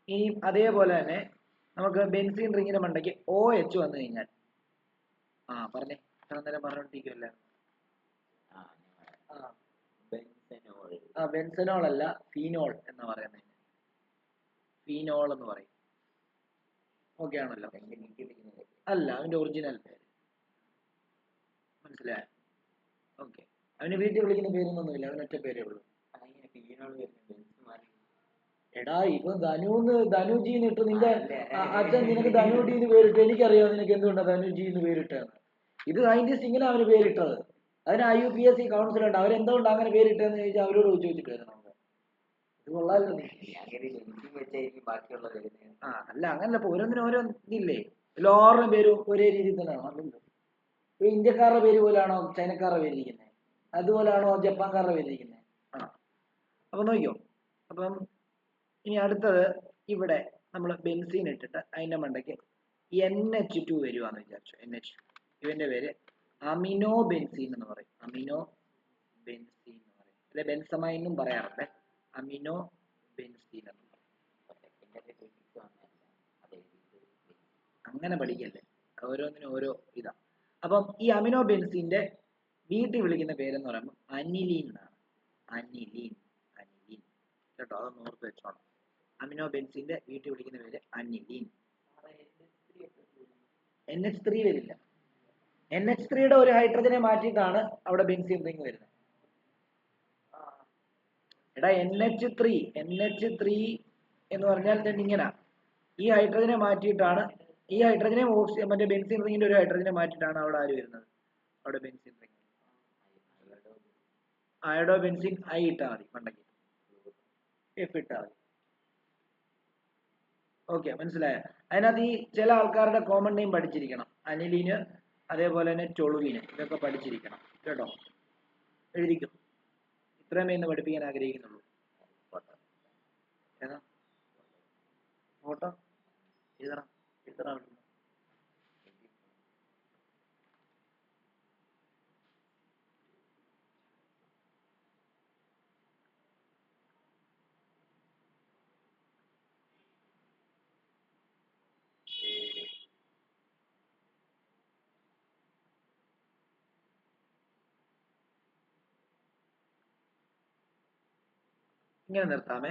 S1: ഇനി അതേപോലെ തന്നെ നമുക്ക് ബെൻസീൻ റിങ്ങിന്റെ മണ്ടയ്ക്ക് OH വന്നു കഴിഞ്ഞാൽ പറഞ്ഞേ, അന്നേരം പറഞ്ഞോണ്ടിരിക്കുമല്ലേ. ബെൻസനോൾ അല്ല, ഫീനോൾ എന്ന് പറയുന്നത്. ഫീനോൾ എന്ന് പറയും. ഓക്കെ ആണല്ലോ. അല്ല, അവന്റെ ഒറിജിനൽ പേര്. മനസ്സിലായോ? ഓക്കെ. അവന് വീട്ടിൽ വിളിക്കുന്ന പേരൊന്നുമില്ല, അവന് ഒറ്റ പേരേ ഉള്ളൂ. എടാ, ഇപ്പൊ ധനുജീന്ന് ഇട്ട് നിന്റെ അച്ഛൻ നിനക്ക് ധനുജീന്ന് പേരിട്ട്. എനിക്കറിയാം നിനക്ക് എന്തുകൊണ്ടാണ് ധനുജീന്ന് പേരിട്ടതെന്ന്. ഇത് സയന്റിസ്റ്റ് ഇങ്ങനെ അവന് പേരിട്ടത്. അതിന് IUPAC കൗൺസിൽ ഉണ്ട്. അവരെന്തുകൊണ്ട് അങ്ങനെ പേരിട്ടതെന്ന് ചോദിച്ചാൽ അവരോട് ചോദിച്ചിട്ട് വരണം. ഇത് കൊള്ളാലോ. അല്ല, അങ്ങനല്ല. ഇപ്പൊ ഓരോന്നിനും ഓരോ ഇതില്ലേ. എല്ലാവരുടെയും പേര് ഒരേ രീതിയിൽ തന്നെയാണോ? ഇന്ത്യക്കാരുടെ പേര് പോലാണോ ചൈനക്കാരുടെ പേര് ഇരിക്കുന്നത്? അതുപോലാണോ ജപ്പാൻകാരുടെ പേര് ഇരിക്കുന്നത്? അപ്പൊ നോക്കിയോ. അപ്പം ഇനി അടുത്തത്, ഇവിടെ നമ്മൾ ബെൻസീൻ ഇട്ടിട്ട് അതിന്റെ മണ്ടയ്ക്ക് NH2 വരുവാന്ന് വിചാരിച്ചു. NH, ഇവന്റെ പേര് അമിനോ ബെൻസീൻ എന്ന് പറയും. അമിനോ ബെൻസീൻ എന്ന് പറയും. അല്ലെ ബെൻസമൈൻ എന്നും പറയാറുണ്ട്. അമിനോ ബെൻസീൻ എന്ന് പറയും. അങ്ങനെ പഠിക്കല്ലേ, ഓരോന്നിനും ഓരോ ഇതാ. അപ്പം ഈ അമിനോ ബെൻസീന്റെ വീട്ടിൽ വിളിക്കുന്ന പേരെന്ന് പറയുമ്പോൾ അനിലീൻ എന്നാണ്. അനിലീൻ. അനിലീൻ കേട്ടോ, അതൊന്ന് ഓർത്ത് വെച്ചോണം. അമിനോ ബെൻസീന്റെ വീട്ടിൽ വിളിക്കുന്ന പേര് അനിലീൻ. NH3 വരില്ല. NH3യുടെ ഒരു ഹൈഡ്രജനെ മാറ്റിയിട്ടാണ് അവിടെ ബെൻസീൻ റിംഗ് വരുന്നത്. എടാ, NH3 എന്ന് പറഞ്ഞാൽ ഇങ്ങനെ ഈ ഹൈഡ്രജനെ മാറ്റിയിട്ടാണ്, ഈ ഹൈഡ്രജനെ മറ്റേ ബെൻസീൻ റിംഗിന്റെ ഒരു ഹൈഡ്രജനെ മാറ്റിയിട്ടാണ് അവിടെ ആര് വരുന്നത്? അവിടെ benzene ring. Iodo benzene I ഇട്ടാൽ മതി, മണ്ടയ്ക്ക് F ഇട്ടാൽ മതി. ഓക്കെ, മനസ്സിലായോ? അതിനകത്ത് ഈ ചില ആൾക്കാരുടെ കോമൺ നെയിം പഠിച്ചിരിക്കണം. അനിലീന്, അതേപോലെ തന്നെ ടൊളുവിന്, ഇതൊക്കെ പഠിച്ചിരിക്കണം കേട്ടോ. എഴുതിക്കും. ഇത്രയുമേ ഇന്ന് പഠിപ്പിക്കാൻ ആഗ്രഹിക്കുന്നുള്ളൂ. ഏതാ ഫോട്ടോ എഴുതണം. ഇങ്ങനെ നിർത്താമേ.